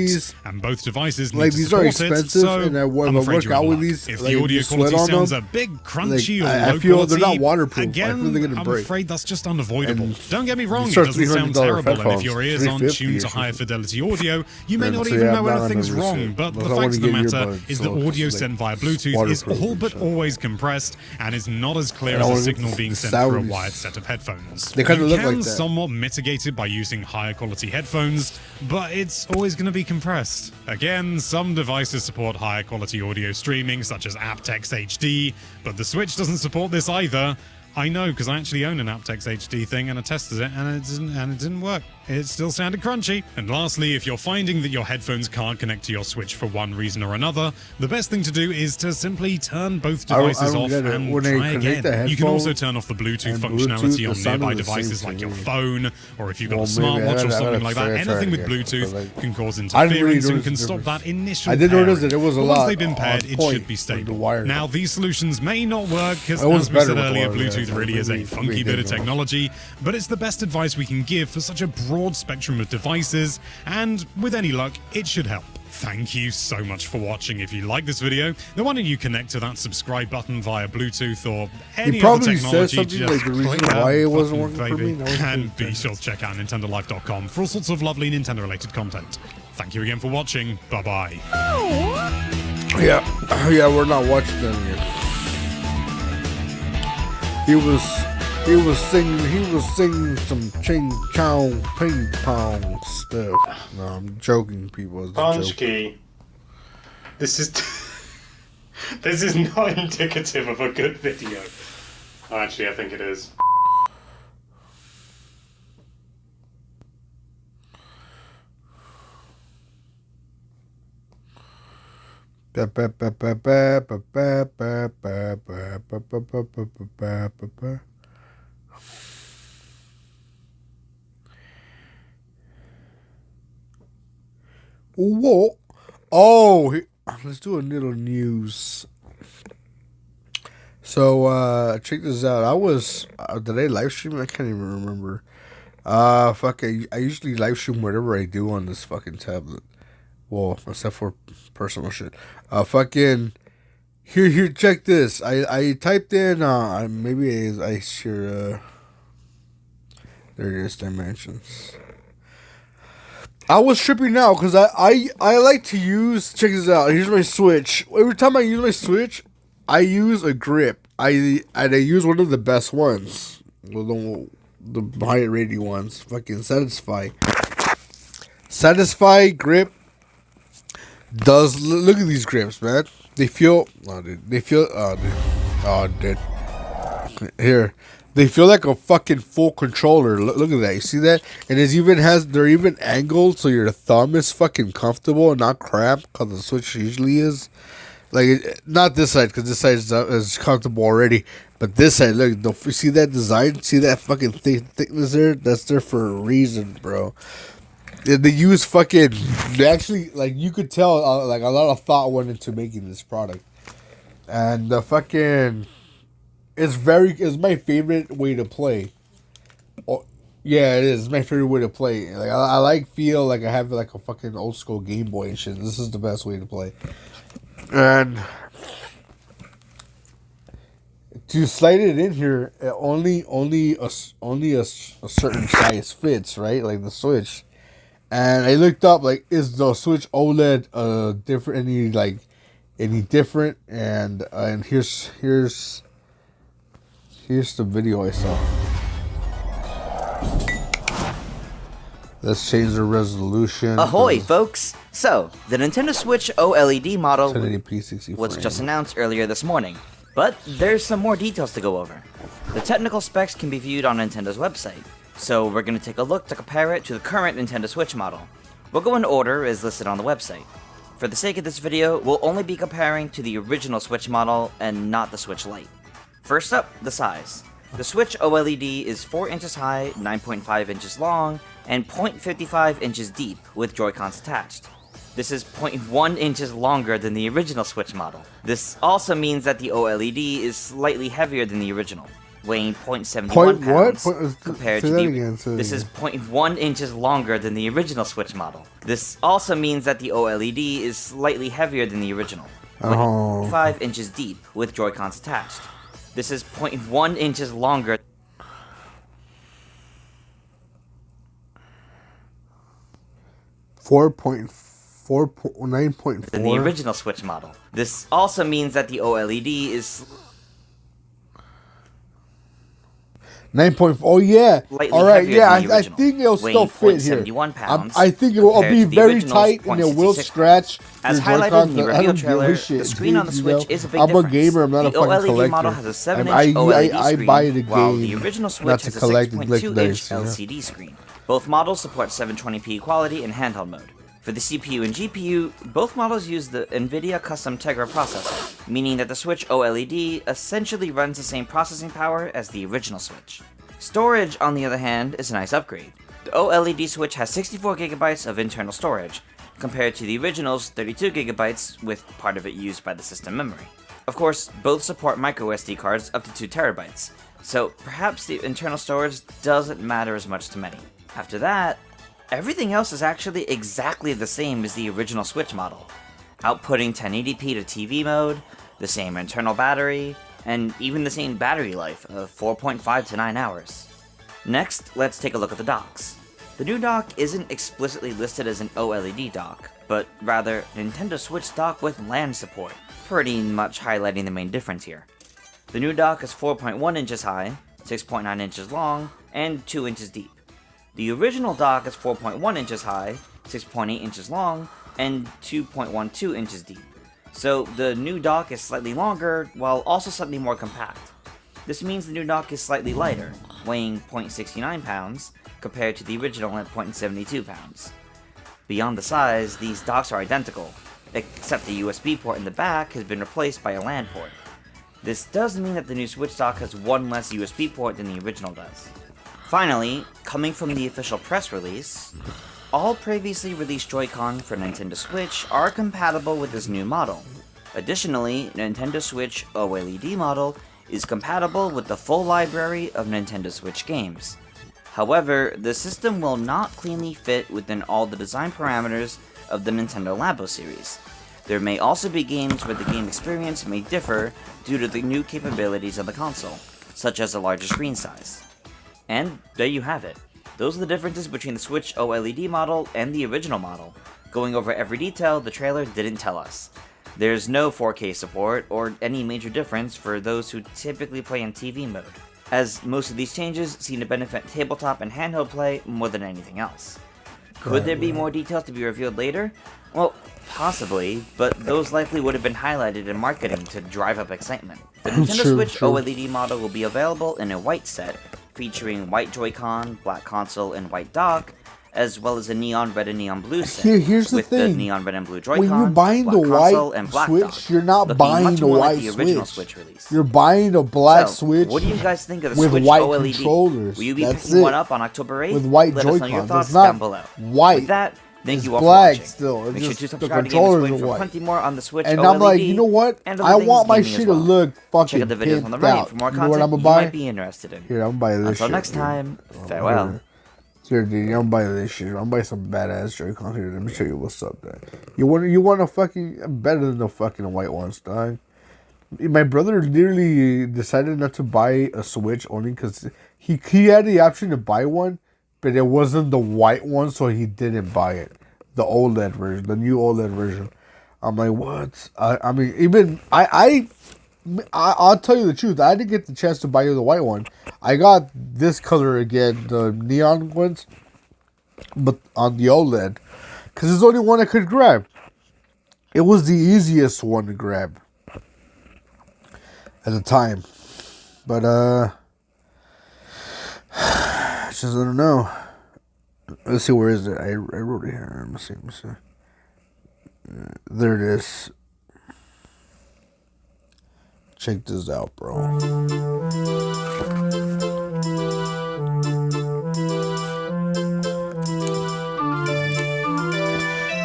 [SPEAKER 4] and both devices need to support it, so I'm afraid you're in luck. If the audio quality sounds a big crap crunchy or
[SPEAKER 1] I
[SPEAKER 4] low
[SPEAKER 1] feel
[SPEAKER 4] quality,
[SPEAKER 1] they're not waterproof. I
[SPEAKER 4] again,
[SPEAKER 1] feel they're gonna
[SPEAKER 4] I'm
[SPEAKER 1] break.
[SPEAKER 4] afraid that's just unavoidable.
[SPEAKER 1] And
[SPEAKER 4] Don't get me wrong, it
[SPEAKER 1] these are
[SPEAKER 4] doesn't sound
[SPEAKER 1] $300
[SPEAKER 4] terrible, and if
[SPEAKER 1] headphones,
[SPEAKER 4] your ears aren't tuned to
[SPEAKER 1] $350-ish.
[SPEAKER 4] higher fidelity audio, you may
[SPEAKER 1] And
[SPEAKER 4] not
[SPEAKER 1] so,
[SPEAKER 4] even
[SPEAKER 1] yeah,
[SPEAKER 4] know
[SPEAKER 1] I'm not
[SPEAKER 4] anything's
[SPEAKER 1] gonna
[SPEAKER 4] wrong.
[SPEAKER 1] understand.
[SPEAKER 4] But the
[SPEAKER 1] Unless I wanna
[SPEAKER 4] fact of the
[SPEAKER 1] get
[SPEAKER 4] matter
[SPEAKER 1] earbuds,
[SPEAKER 4] is
[SPEAKER 1] so
[SPEAKER 4] that audio
[SPEAKER 1] it's, like,
[SPEAKER 4] sent via Bluetooth is
[SPEAKER 1] waterproof
[SPEAKER 4] all
[SPEAKER 1] and
[SPEAKER 4] but
[SPEAKER 1] shit.
[SPEAKER 4] always compressed and is not as clear
[SPEAKER 1] And
[SPEAKER 4] as
[SPEAKER 1] I
[SPEAKER 4] a
[SPEAKER 1] wanna-
[SPEAKER 4] signal being
[SPEAKER 1] the
[SPEAKER 4] sent through a
[SPEAKER 1] sound is-
[SPEAKER 4] wired set of headphones.
[SPEAKER 1] They kinda
[SPEAKER 4] You
[SPEAKER 1] look
[SPEAKER 4] can
[SPEAKER 1] like that.
[SPEAKER 4] somewhat mitigate it by using higher quality headphones, but it's always going to be compressed. Again, some devices support higher quality audio streaming, such as aptX HD, but the Switch doesn't support this either. I know, because I actually own an aptX HD thing and I tested it, and it didn't work. It still sounded crunchy. And lastly, if you're finding that your headphones can't connect to your Switch for one reason or another, the best thing to do is to simply turn both
[SPEAKER 1] I don't
[SPEAKER 4] devices off
[SPEAKER 1] get it.
[SPEAKER 4] and
[SPEAKER 1] When they
[SPEAKER 4] try
[SPEAKER 1] connect
[SPEAKER 4] again.
[SPEAKER 1] the
[SPEAKER 4] You can also
[SPEAKER 1] headphones
[SPEAKER 4] turn off the Bluetooth
[SPEAKER 1] and
[SPEAKER 4] functionality
[SPEAKER 1] Bluetooth,
[SPEAKER 4] on
[SPEAKER 1] the sound
[SPEAKER 4] nearby
[SPEAKER 1] is the same
[SPEAKER 4] devices
[SPEAKER 1] to
[SPEAKER 4] like your
[SPEAKER 1] me.
[SPEAKER 4] phone, or if you've got
[SPEAKER 1] Well,
[SPEAKER 4] a
[SPEAKER 1] maybe
[SPEAKER 4] smartwatch or
[SPEAKER 1] I
[SPEAKER 4] something
[SPEAKER 1] gotta
[SPEAKER 4] like
[SPEAKER 1] try
[SPEAKER 4] that.
[SPEAKER 1] it
[SPEAKER 4] Anything with
[SPEAKER 1] again,
[SPEAKER 4] Bluetooth
[SPEAKER 1] but, like,
[SPEAKER 4] can cause
[SPEAKER 1] I didn't really
[SPEAKER 4] interference and
[SPEAKER 1] notice
[SPEAKER 4] can
[SPEAKER 1] the
[SPEAKER 4] stop
[SPEAKER 1] difference.
[SPEAKER 4] that initial
[SPEAKER 1] I did notice
[SPEAKER 4] pairing.
[SPEAKER 1] that it was a
[SPEAKER 4] But once
[SPEAKER 1] lot
[SPEAKER 4] they've been
[SPEAKER 1] on
[SPEAKER 4] paired, it
[SPEAKER 1] point
[SPEAKER 4] should be
[SPEAKER 1] with the
[SPEAKER 4] stable.
[SPEAKER 1] wire.
[SPEAKER 4] Now, these solutions may not work, because
[SPEAKER 1] It was
[SPEAKER 4] as we said
[SPEAKER 1] better with
[SPEAKER 4] earlier,
[SPEAKER 1] wire, yeah,
[SPEAKER 4] Bluetooth
[SPEAKER 1] so
[SPEAKER 4] really is a
[SPEAKER 1] maybe
[SPEAKER 4] funky
[SPEAKER 1] they
[SPEAKER 4] bit of
[SPEAKER 1] know.
[SPEAKER 4] technology, but it's the best advice we can give for such a broad spectrum of devices, and with any luck, it should help. Thank you so much for watching. If you like this video, then why don't you connect to that subscribe button via Bluetooth or any other
[SPEAKER 1] probably said
[SPEAKER 4] technology.
[SPEAKER 1] something
[SPEAKER 4] Just
[SPEAKER 1] like the reason
[SPEAKER 4] click that
[SPEAKER 1] why it wasn't
[SPEAKER 4] button,
[SPEAKER 1] working for
[SPEAKER 4] baby.
[SPEAKER 1] me. That was
[SPEAKER 4] And
[SPEAKER 1] pretty
[SPEAKER 4] be sure to check out NintendoLife.com for all sorts of lovely Nintendo-related content. Thank you again for watching. Bye-bye.
[SPEAKER 1] Yeah, we're not watching them yet. He was singing some ching chong ping pong stuff. No, I'm joking, people. It's a joke.
[SPEAKER 5] Punchkey. This is this is not indicative of a good video. Oh, actually, I think it is.
[SPEAKER 1] Whoa! Oh, let's do a little news. So, check this out. I was did I live stream? I can't even remember. I usually live stream whatever I do on this fucking tablet. Well, except for personal shit. Here, check this. I typed in, maybe I sure, there it is, dimensions. I was tripping out because I like to use, check this out, here's my Switch. Every time I use my Switch, I use a grip. I use one of the best ones. The higher rated ones. Fucking Satisfy. Satisfy grip. Look at these grips, man. They feel here. They feel like a fucking full controller. Look at that. You see that? And they're even angled so your thumb is fucking comfortable and not cramped, because the Switch usually is. Like, not this side, because this side is comfortable already. But this side, look, you see that design? See that fucking thickness there? That's there for a reason, bro. They use they actually, like, you could tell, like, a lot of thought went into making this product. And the fucking, it's my favorite way to play. Oh, yeah, it is. It's my favorite way to play. Like, I feel like I have, like, a fucking old school Game Boy and shit. This is the best way to play. And to slide it in here, only a certain size fits, right? Like the Switch. And I looked up, like, is the Switch OLED any different? And here's the video I saw. Let's change the resolution.
[SPEAKER 6] Ahoy, folks! So, the Nintendo Switch OLED model
[SPEAKER 1] 1080p 60
[SPEAKER 6] was
[SPEAKER 1] frame.
[SPEAKER 6] just announced earlier this morning, but there's some more details to go over. The technical specs can be viewed on Nintendo's website, so we're going to take a look to compare it to the current Nintendo Switch model. We'll go in order as listed on the website. For the sake of this video, we'll only be comparing to the original Switch model and not the Switch Lite. First up, the size. The Switch OLED is 4 inches high, 9.5 inches long, and 0.55 inches deep with Joy-Cons attached. This is 0.1 inches longer than the original Switch model. This also means that the OLED is slightly heavier than the original, weighing 0.71 pounds compared to this is 0.1 inches longer than the original Switch model. This also means that the OLED is slightly heavier than the original, weighing 5 inches deep with Joy-Cons attached. This is 0.1 inches longer
[SPEAKER 1] 9.4
[SPEAKER 6] than the original Switch model. This also means that the OLED is
[SPEAKER 1] 9.4. Oh yeah.
[SPEAKER 6] slightly
[SPEAKER 1] All right.
[SPEAKER 6] heavier
[SPEAKER 1] Yeah.
[SPEAKER 6] than the
[SPEAKER 1] I
[SPEAKER 6] original,
[SPEAKER 1] think it'll still
[SPEAKER 6] weighing
[SPEAKER 1] fit here.
[SPEAKER 6] 0.71 pounds
[SPEAKER 1] I think it'll
[SPEAKER 6] compared
[SPEAKER 1] be
[SPEAKER 6] to the
[SPEAKER 1] very
[SPEAKER 6] original's
[SPEAKER 1] tight and it will
[SPEAKER 6] 0.66
[SPEAKER 1] scratch.
[SPEAKER 6] As
[SPEAKER 1] your
[SPEAKER 6] highlighted
[SPEAKER 1] Joy-Cons,
[SPEAKER 6] in the
[SPEAKER 1] but I
[SPEAKER 6] reveal
[SPEAKER 1] don't give a
[SPEAKER 6] trailer,
[SPEAKER 1] shit,
[SPEAKER 6] the screen on the
[SPEAKER 1] dude, you
[SPEAKER 6] Switch
[SPEAKER 1] know?
[SPEAKER 6] is a big
[SPEAKER 1] I'm
[SPEAKER 6] difference.
[SPEAKER 1] a gamer. I'm not a
[SPEAKER 6] The
[SPEAKER 1] fucking
[SPEAKER 6] OLED
[SPEAKER 1] collector.
[SPEAKER 6] model has a 7-inch
[SPEAKER 1] I
[SPEAKER 6] OLED
[SPEAKER 1] buy
[SPEAKER 6] screen,
[SPEAKER 1] the
[SPEAKER 6] while the
[SPEAKER 1] game,
[SPEAKER 6] original
[SPEAKER 1] not
[SPEAKER 6] Switch
[SPEAKER 1] to
[SPEAKER 6] has a
[SPEAKER 1] collect and lick
[SPEAKER 6] 6.2-inch
[SPEAKER 1] dice, you know?
[SPEAKER 6] LCD screen. Both models support 720p quality in handheld mode. For the CPU and GPU, both models use the NVIDIA custom Tegra processor, meaning that the Switch OLED essentially runs the same processing power as the original Switch. Storage, on the other hand, is a nice upgrade. The OLED Switch has 64GB of internal storage, compared to the original's 32GB, with part of it used by the system memory. Of course, both support microSD cards up to 2TB, so perhaps the internal storage doesn't matter as much to many. After that, everything else is actually exactly the same as the original Switch model, outputting 1080p to TV mode, the same internal battery, and even the same battery life of 4.5 to 9 hours. Next, let's take a look at the docks. The new dock isn't explicitly listed as an OLED dock, but rather Nintendo Switch dock with LAN support, pretty much highlighting the main difference here. The new dock is 4.1 inches high, 6.9 inches long, and 2 inches deep. The original dock is 4.1 inches high, 6.8 inches long, and 2.12 inches deep. So the new dock is slightly longer, while also slightly more compact. This means the new dock is slightly lighter, weighing 0.69 pounds, compared to the original at 0.72 pounds. Beyond the size, these docks are identical, except the USB port in the back has been replaced by a LAN port. This does mean that the new Switch dock has one less USB port than the original does. Finally, coming from the official press release, all previously released Joy-Con for Nintendo Switch are compatible with this new model. Additionally, Nintendo Switch OLED model is compatible with the full library of Nintendo Switch games. However, the system will not cleanly fit within all the design parameters of the Nintendo Labo series. There may also be games where the game experience may differ due to the new capabilities of the console, such as a larger screen size. And there you have it. Those are the differences between the Switch OLED model and the original model. Going over every detail, the trailer didn't tell us. There's no 4K support or any major difference for those who typically play in TV mode, as most of these changes seem to benefit tabletop and handheld play more than anything else. Could there be more details to be revealed later? Well, possibly, but those likely would have been highlighted in marketing to drive up excitement. The Nintendo Switch OLED model will be available in a white set, featuring white Joy-Con, black console, and white dock, as well as a neon red and neon blue set,
[SPEAKER 1] Here's the
[SPEAKER 6] with
[SPEAKER 1] thing.
[SPEAKER 6] the neon red and blue Joy-Con,
[SPEAKER 1] When you're buying
[SPEAKER 6] black
[SPEAKER 1] the
[SPEAKER 6] console,
[SPEAKER 1] white
[SPEAKER 6] and black
[SPEAKER 1] Switch,
[SPEAKER 6] dock,
[SPEAKER 1] you're not
[SPEAKER 6] looking
[SPEAKER 1] buying
[SPEAKER 6] much
[SPEAKER 1] the
[SPEAKER 6] more
[SPEAKER 1] white
[SPEAKER 6] like the original
[SPEAKER 1] Switch.
[SPEAKER 6] Switch release.
[SPEAKER 1] You're buying a black
[SPEAKER 6] So,
[SPEAKER 1] Switch
[SPEAKER 6] what do you guys think of the
[SPEAKER 1] with
[SPEAKER 6] Switch
[SPEAKER 1] white
[SPEAKER 6] OLED?
[SPEAKER 1] controllers.
[SPEAKER 6] Will you be
[SPEAKER 1] That's
[SPEAKER 6] picking
[SPEAKER 1] it.
[SPEAKER 6] one up on October 8th?
[SPEAKER 1] with white
[SPEAKER 6] Let us know your
[SPEAKER 1] Joy-Cons.
[SPEAKER 6] thoughts
[SPEAKER 1] It's not
[SPEAKER 6] down below.
[SPEAKER 1] white.
[SPEAKER 6] With that, thank
[SPEAKER 1] It's
[SPEAKER 6] you all for
[SPEAKER 1] black
[SPEAKER 6] watching.
[SPEAKER 1] still. It's
[SPEAKER 6] Make sure
[SPEAKER 1] just
[SPEAKER 6] to
[SPEAKER 1] the
[SPEAKER 6] subscribe to
[SPEAKER 1] controllers
[SPEAKER 6] Gaming
[SPEAKER 1] are
[SPEAKER 6] for
[SPEAKER 1] white.
[SPEAKER 6] plenty more on the Switch
[SPEAKER 1] And
[SPEAKER 6] OLED
[SPEAKER 1] I'm like, you know what?
[SPEAKER 6] and
[SPEAKER 1] I
[SPEAKER 6] other
[SPEAKER 1] want my
[SPEAKER 6] things
[SPEAKER 1] shit
[SPEAKER 6] gaming
[SPEAKER 1] to
[SPEAKER 6] as well.
[SPEAKER 1] look fucking
[SPEAKER 6] Check out the videos on the
[SPEAKER 1] pimped
[SPEAKER 6] right
[SPEAKER 1] out.
[SPEAKER 6] for more
[SPEAKER 1] You know what
[SPEAKER 6] content
[SPEAKER 1] I'm gonna
[SPEAKER 6] you
[SPEAKER 1] buy?
[SPEAKER 6] might be interested in.
[SPEAKER 1] Here, I'm gonna buy this
[SPEAKER 6] Until
[SPEAKER 1] shit,
[SPEAKER 6] next
[SPEAKER 1] dude.
[SPEAKER 6] time, farewell.
[SPEAKER 1] Here, dude, I'm gonna buy this shit. I'm gonna buy some badass Joy-Con here. Let me show you what's up, there. You want a fucking better than the fucking white ones, dog. My brother literally decided not to buy a Switch only because he had the option to buy one, but it wasn't the white one, so he didn't buy it. The OLED version, the new OLED version. I'm like, what? I mean, even I'll tell you the truth. I didn't get the chance to buy the white one. I got this color again, the neon ones, but on the OLED, because it's the only one I could grab. It was the easiest one to grab at the time, but just I don't know. Let's see, where is it? I wrote it here. Let me see. There it is. Check this out, bro.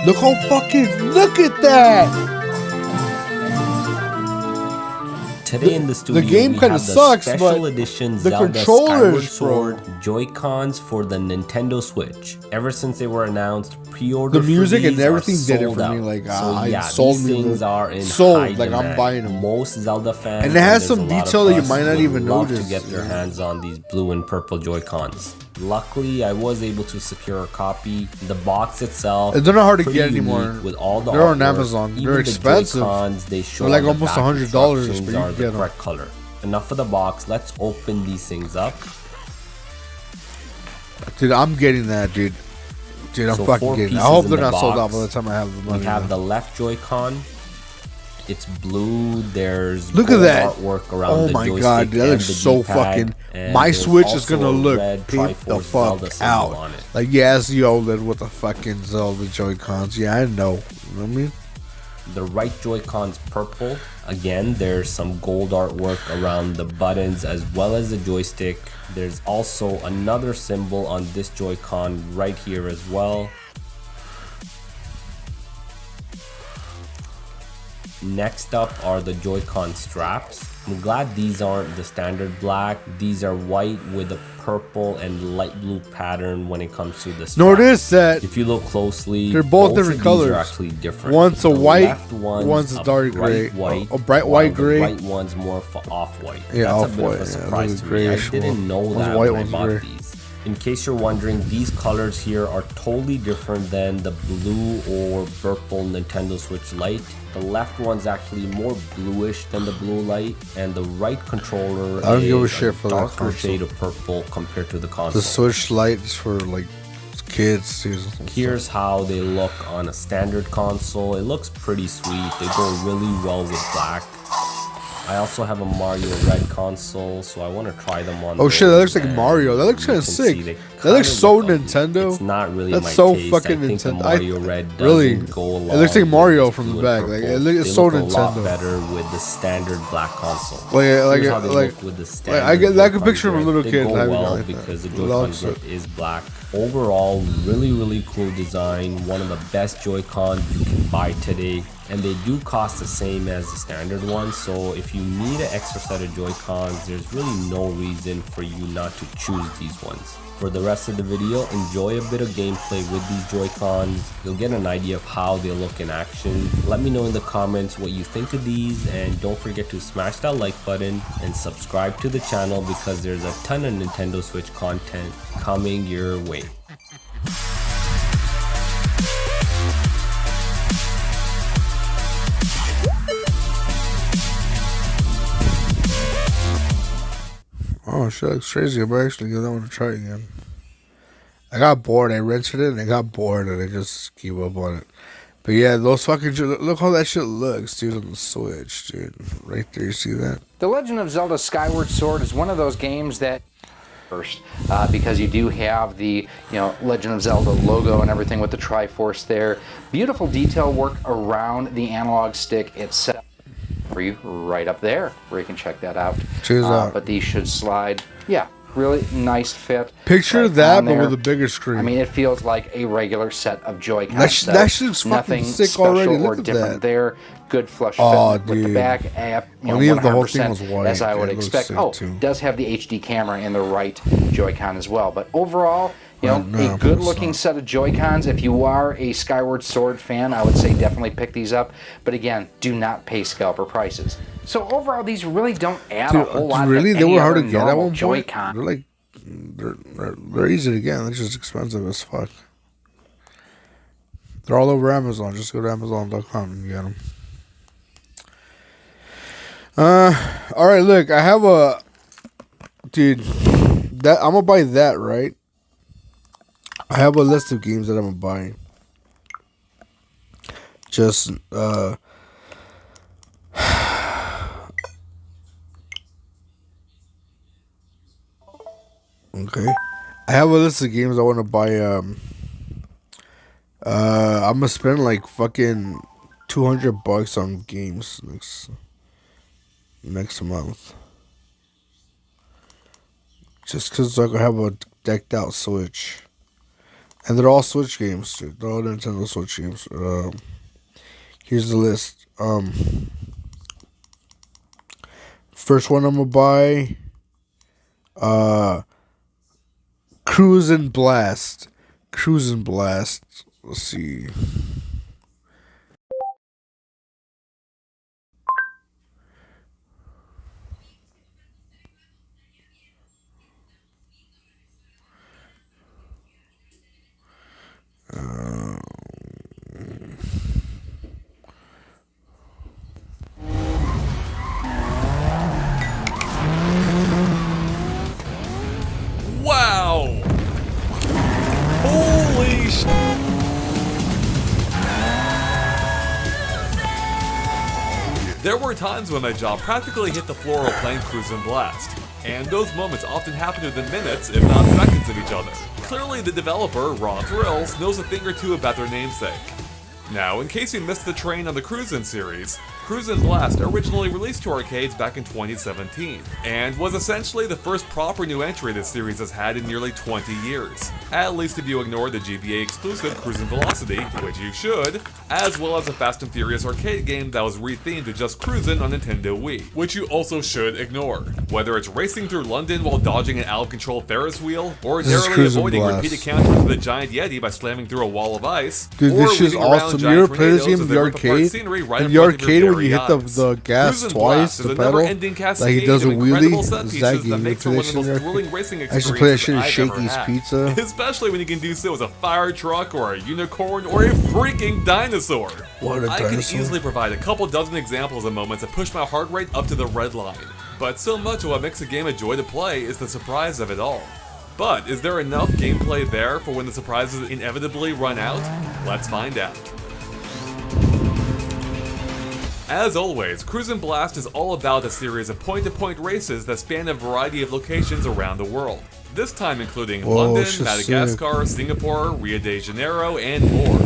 [SPEAKER 1] Look at that!
[SPEAKER 7] Today in the studio,
[SPEAKER 1] game
[SPEAKER 7] we
[SPEAKER 1] kinda
[SPEAKER 7] have the
[SPEAKER 1] sucks,
[SPEAKER 7] special
[SPEAKER 1] but
[SPEAKER 7] edition
[SPEAKER 1] the
[SPEAKER 7] Zelda
[SPEAKER 1] controllers,
[SPEAKER 7] Skyward
[SPEAKER 1] bro.
[SPEAKER 7] Sword Joy-Cons for the Nintendo Switch. Ever since they were announced, pre-order
[SPEAKER 1] The music
[SPEAKER 7] for
[SPEAKER 1] and
[SPEAKER 7] these are
[SPEAKER 1] everything did it
[SPEAKER 7] sold
[SPEAKER 1] for
[SPEAKER 7] out.
[SPEAKER 1] me. Like,
[SPEAKER 7] so yeah,
[SPEAKER 1] sold
[SPEAKER 7] these
[SPEAKER 1] me.
[SPEAKER 7] things are in
[SPEAKER 1] Sold,
[SPEAKER 7] high
[SPEAKER 1] like, I'm
[SPEAKER 7] demand.
[SPEAKER 1] buying them.
[SPEAKER 7] Most Zelda fans,
[SPEAKER 1] And it has
[SPEAKER 7] there's
[SPEAKER 1] some
[SPEAKER 7] a lot
[SPEAKER 1] detail
[SPEAKER 7] of
[SPEAKER 1] that you
[SPEAKER 7] us,
[SPEAKER 1] might not
[SPEAKER 7] would
[SPEAKER 1] even
[SPEAKER 7] love
[SPEAKER 1] notice.
[SPEAKER 7] to get their hands on these blue and purple Joy-Cons. Luckily, I was able to secure a copy. The box itself,
[SPEAKER 1] They're not hard to
[SPEAKER 7] pretty
[SPEAKER 1] get
[SPEAKER 7] unique
[SPEAKER 1] anymore.
[SPEAKER 7] With all the
[SPEAKER 1] They're on
[SPEAKER 7] artwork.
[SPEAKER 1] Amazon.
[SPEAKER 7] Even
[SPEAKER 1] They're
[SPEAKER 7] the
[SPEAKER 1] expensive.
[SPEAKER 7] Joy-Cons, they show
[SPEAKER 1] They're like
[SPEAKER 7] on the
[SPEAKER 1] almost
[SPEAKER 7] back
[SPEAKER 1] $100, but
[SPEAKER 7] instructions
[SPEAKER 1] you
[SPEAKER 7] are
[SPEAKER 1] can
[SPEAKER 7] the
[SPEAKER 1] get 'em.
[SPEAKER 7] correct color. Enough of the box. Let's open these things up.
[SPEAKER 1] Dude, I'm getting that, dude. Dude, I'm
[SPEAKER 7] So
[SPEAKER 1] fucking
[SPEAKER 7] 4
[SPEAKER 1] getting it. I
[SPEAKER 7] pieces
[SPEAKER 1] hope
[SPEAKER 7] in
[SPEAKER 1] they're
[SPEAKER 7] the
[SPEAKER 1] not sold out
[SPEAKER 7] box.
[SPEAKER 1] by the time I have the money.
[SPEAKER 7] We have
[SPEAKER 1] man.
[SPEAKER 7] the left Joy-Con. It's blue. There's
[SPEAKER 1] Look at
[SPEAKER 7] gold
[SPEAKER 1] that.
[SPEAKER 7] artwork around
[SPEAKER 1] Oh
[SPEAKER 7] the
[SPEAKER 1] my
[SPEAKER 7] joystick
[SPEAKER 1] god, dude, that
[SPEAKER 7] and
[SPEAKER 1] looks
[SPEAKER 7] the
[SPEAKER 1] so
[SPEAKER 7] D-pad,
[SPEAKER 1] fucking.
[SPEAKER 7] and
[SPEAKER 1] My
[SPEAKER 7] there's
[SPEAKER 1] Switch is
[SPEAKER 7] also
[SPEAKER 1] gonna
[SPEAKER 7] a
[SPEAKER 1] look
[SPEAKER 7] red
[SPEAKER 1] peep the
[SPEAKER 7] Triforce
[SPEAKER 1] fuck
[SPEAKER 7] Zelda symbol
[SPEAKER 1] out.
[SPEAKER 7] on it.
[SPEAKER 1] Like, yeah, it's the OLED with the fucking Zelda Joy-Cons. Yeah, I know. You know what I mean?
[SPEAKER 7] The right Joy-Con's purple. Again, there's some gold artwork around the buttons as well as the joystick. There's also another symbol on this Joy-Con right here as well. Next up are the Joy-Con straps. I'm glad these aren't the standard black. These are white with a purple and light blue pattern when it comes to the straps.
[SPEAKER 1] No, it is that.
[SPEAKER 7] If you look closely,
[SPEAKER 1] They're both
[SPEAKER 7] of
[SPEAKER 1] different
[SPEAKER 7] these
[SPEAKER 1] colors.
[SPEAKER 7] are actually different.
[SPEAKER 1] One's a
[SPEAKER 7] The
[SPEAKER 1] white,
[SPEAKER 7] left
[SPEAKER 1] one's a dark
[SPEAKER 7] bright
[SPEAKER 1] gray.
[SPEAKER 7] white,
[SPEAKER 1] A bright
[SPEAKER 7] while
[SPEAKER 1] white
[SPEAKER 7] the
[SPEAKER 1] gray.
[SPEAKER 7] right one's more off-white.
[SPEAKER 1] Yeah,
[SPEAKER 7] That's a
[SPEAKER 1] off-white,
[SPEAKER 7] bit of a
[SPEAKER 1] yeah,
[SPEAKER 7] surprise
[SPEAKER 1] those
[SPEAKER 7] to
[SPEAKER 1] are
[SPEAKER 7] me. I
[SPEAKER 1] grayish
[SPEAKER 7] didn't
[SPEAKER 1] one.
[SPEAKER 7] know
[SPEAKER 1] One's
[SPEAKER 7] that
[SPEAKER 1] white,
[SPEAKER 7] when I
[SPEAKER 1] one's
[SPEAKER 7] bought
[SPEAKER 1] gray.
[SPEAKER 7] these. In case you're wondering, these colors here are totally different than the blue or purple Nintendo Switch Lite. The left one's actually more bluish than the blue light, and the right controller
[SPEAKER 1] I don't give a
[SPEAKER 7] is
[SPEAKER 1] shit for that
[SPEAKER 7] darker
[SPEAKER 1] console.
[SPEAKER 7] shade of purple compared to the console.
[SPEAKER 1] The Switch Lite is for, like, kids.
[SPEAKER 7] Here's how they look on a standard console. It looks pretty sweet. They go really well with black. I also have a Mario Red console, so I want to try them on.
[SPEAKER 1] Oh shit, that looks like
[SPEAKER 7] and
[SPEAKER 1] Mario. That looks
[SPEAKER 7] you
[SPEAKER 1] kind of
[SPEAKER 7] can
[SPEAKER 1] sick.
[SPEAKER 7] see they
[SPEAKER 1] That looks
[SPEAKER 7] kinda
[SPEAKER 1] so
[SPEAKER 7] look ugly.
[SPEAKER 1] Nintendo.
[SPEAKER 7] It's not really
[SPEAKER 1] That's
[SPEAKER 7] my
[SPEAKER 1] so
[SPEAKER 7] taste.
[SPEAKER 1] fucking
[SPEAKER 7] I think the
[SPEAKER 1] Nintendo.
[SPEAKER 7] Mario Red doesn't
[SPEAKER 1] Really?
[SPEAKER 7] go along.
[SPEAKER 1] It looks like
[SPEAKER 7] with
[SPEAKER 1] Mario
[SPEAKER 7] this
[SPEAKER 1] from the
[SPEAKER 7] blue
[SPEAKER 1] back.
[SPEAKER 7] and
[SPEAKER 1] Like,
[SPEAKER 7] purple.
[SPEAKER 1] it's
[SPEAKER 7] They
[SPEAKER 1] so
[SPEAKER 7] look a lot
[SPEAKER 1] Nintendo.
[SPEAKER 7] better with the standard black console.
[SPEAKER 1] Like,
[SPEAKER 7] Here's how they
[SPEAKER 1] like,
[SPEAKER 7] look with the
[SPEAKER 1] like,
[SPEAKER 7] standard
[SPEAKER 1] I get like a
[SPEAKER 7] Joy-Con
[SPEAKER 1] picture of a
[SPEAKER 7] grip.
[SPEAKER 1] little
[SPEAKER 7] They
[SPEAKER 1] kid
[SPEAKER 7] go
[SPEAKER 1] having it
[SPEAKER 7] well
[SPEAKER 1] like that.
[SPEAKER 7] because the
[SPEAKER 1] Loves
[SPEAKER 7] Joy-Con
[SPEAKER 1] it.
[SPEAKER 7] grip is black. Overall, really cool design. One of the best Joy-Cons you can buy today, and they do cost the same as the standard one. So if you need an extra set of Joy-Cons, there's really no reason for you not to choose these ones. For the rest of the video, enjoy a bit of gameplay with these Joy-Cons. You'll get an idea of how they look in action. Let me know in the comments what you think of these, and don't forget to smash that like button and subscribe to the channel because there's a ton of Nintendo Switch content coming your way.
[SPEAKER 1] Oh shit, that's crazy. I might actually give that one a try again. I got bored. I rented it and I got bored and I just gave up on it. But yeah, those fucking look how that shit looks, dude, on the Switch, dude. Right there, you see that?
[SPEAKER 8] The Legend of Zelda Skyward Sword is one of those games that first because you do have the Legend of Zelda logo and everything with the Triforce there. Beautiful detail work around the analog stick. It's set up for you right up there where you can check that out.
[SPEAKER 1] Cheers out.
[SPEAKER 8] But these should slide. Yeah, really nice fit.
[SPEAKER 1] Picture
[SPEAKER 8] right
[SPEAKER 1] that,
[SPEAKER 8] on
[SPEAKER 1] but
[SPEAKER 8] there.
[SPEAKER 1] with a bigger screen.
[SPEAKER 8] I mean, it feels like a regular set of Joy-Cons.
[SPEAKER 1] That shit's fucking
[SPEAKER 8] nothing
[SPEAKER 1] sick
[SPEAKER 8] special
[SPEAKER 1] already.
[SPEAKER 8] or
[SPEAKER 1] Look at
[SPEAKER 8] different
[SPEAKER 1] that.
[SPEAKER 8] there. Good flush
[SPEAKER 1] Oh,
[SPEAKER 8] fit with the
[SPEAKER 1] dude.
[SPEAKER 8] back app.
[SPEAKER 1] Only if the whole thing
[SPEAKER 8] 100%
[SPEAKER 1] was white.
[SPEAKER 8] as I would
[SPEAKER 1] It looks
[SPEAKER 8] expect.
[SPEAKER 1] sick,
[SPEAKER 8] Oh,
[SPEAKER 1] too.
[SPEAKER 8] does have the HD camera in the right Joy-Con as well. But overall,
[SPEAKER 1] No,
[SPEAKER 8] a good-looking
[SPEAKER 1] not.
[SPEAKER 8] set of Joy-Cons. If you are a Skyward Sword fan, I would say definitely pick these up. But again, do not pay scalper prices. So overall, these really don't add a whole lot.
[SPEAKER 1] Really,
[SPEAKER 8] to
[SPEAKER 1] they
[SPEAKER 8] any
[SPEAKER 1] were hard to
[SPEAKER 8] other
[SPEAKER 1] get at
[SPEAKER 8] normal
[SPEAKER 1] one point.
[SPEAKER 8] Joy-Con.
[SPEAKER 1] They're like, they're easy to get. They're just expensive as fuck. They're all over Amazon. Just go to Amazon.com and get them. All right, look, I have a dude. That I'm gonna buy that, right? I have a list of games that I'm gonna buy. Just okay. I have a list of games I want to buy. I'm gonna spend like fucking $200 on games next month. Just because I have a decked out Switch. And they're all Switch games, dude. They're all Nintendo Switch games. Here's the list. First one I'm gonna buy, Cruisin' Blast. Cruisin' Blast. Let's see.
[SPEAKER 9] Wow! Holy sh! There were times when my jaw practically hit the floor while playing Cruisin' Blast, and those moments often happened within minutes, if not seconds, of each other. Clearly, the developer, Raw Thrills, knows a thing or two about their namesake. Now, in case you missed the train on the Cruisin' series, Cruisin' Blast originally released to arcades back in 2017, and was essentially the first proper new entry this series has had in nearly 20 years. At least if you ignore the GBA exclusive Cruisin' Velocity, which you should, as well as a Fast and Furious arcade game that was rethemed to just Cruisin' on Nintendo Wii, which you also should ignore. Whether it's racing through London while dodging an out-of-control Ferris wheel, or narrowly avoiding repeated counters with a giant Yeti by slamming through a wall of ice,
[SPEAKER 1] dude,
[SPEAKER 9] or
[SPEAKER 1] this shit's
[SPEAKER 9] weaving around
[SPEAKER 1] awesome.
[SPEAKER 9] giant
[SPEAKER 1] You ever play this game
[SPEAKER 9] tornadoes
[SPEAKER 1] in
[SPEAKER 9] as
[SPEAKER 1] the
[SPEAKER 9] they rip apart
[SPEAKER 1] arcade?
[SPEAKER 9] scenery right
[SPEAKER 1] In
[SPEAKER 9] in
[SPEAKER 1] the
[SPEAKER 9] front of your
[SPEAKER 1] arcade, when
[SPEAKER 9] very
[SPEAKER 1] you hit
[SPEAKER 9] eyes.
[SPEAKER 1] the gas
[SPEAKER 9] Cruisin'
[SPEAKER 1] twice,
[SPEAKER 9] Blast is
[SPEAKER 1] the
[SPEAKER 9] a
[SPEAKER 1] pedal,
[SPEAKER 9] never-ending
[SPEAKER 1] like he
[SPEAKER 9] cascade
[SPEAKER 1] does a
[SPEAKER 9] of incredible
[SPEAKER 1] wheelie.
[SPEAKER 9] set
[SPEAKER 1] It's
[SPEAKER 9] pieces
[SPEAKER 1] that
[SPEAKER 9] that
[SPEAKER 1] game.
[SPEAKER 9] makes for
[SPEAKER 1] You
[SPEAKER 9] one
[SPEAKER 1] play
[SPEAKER 9] of the
[SPEAKER 1] that
[SPEAKER 9] most
[SPEAKER 1] shit in
[SPEAKER 9] thrilling racing
[SPEAKER 1] I used to play that
[SPEAKER 9] experiences
[SPEAKER 1] shit at
[SPEAKER 9] I've ever
[SPEAKER 1] Shakey's
[SPEAKER 9] had.
[SPEAKER 1] Pizza.
[SPEAKER 9] Especially when you can do so as a fire truck or a unicorn or a freaking dinosaur.
[SPEAKER 1] What a
[SPEAKER 9] I can
[SPEAKER 1] dinosaur.
[SPEAKER 9] easily provide a couple dozen examples of moments that push my heart rate up to the red line. But so much of what makes a game a joy to play is the surprise of it all. But is there enough gameplay there for when the surprises inevitably run out? Let's find out. As always, Cruisin' Blast is all about a series of point-to-point races that span a variety of locations around the world. This time including London,
[SPEAKER 1] shit's
[SPEAKER 9] Madagascar, Singapore, Rio de Janeiro, and more.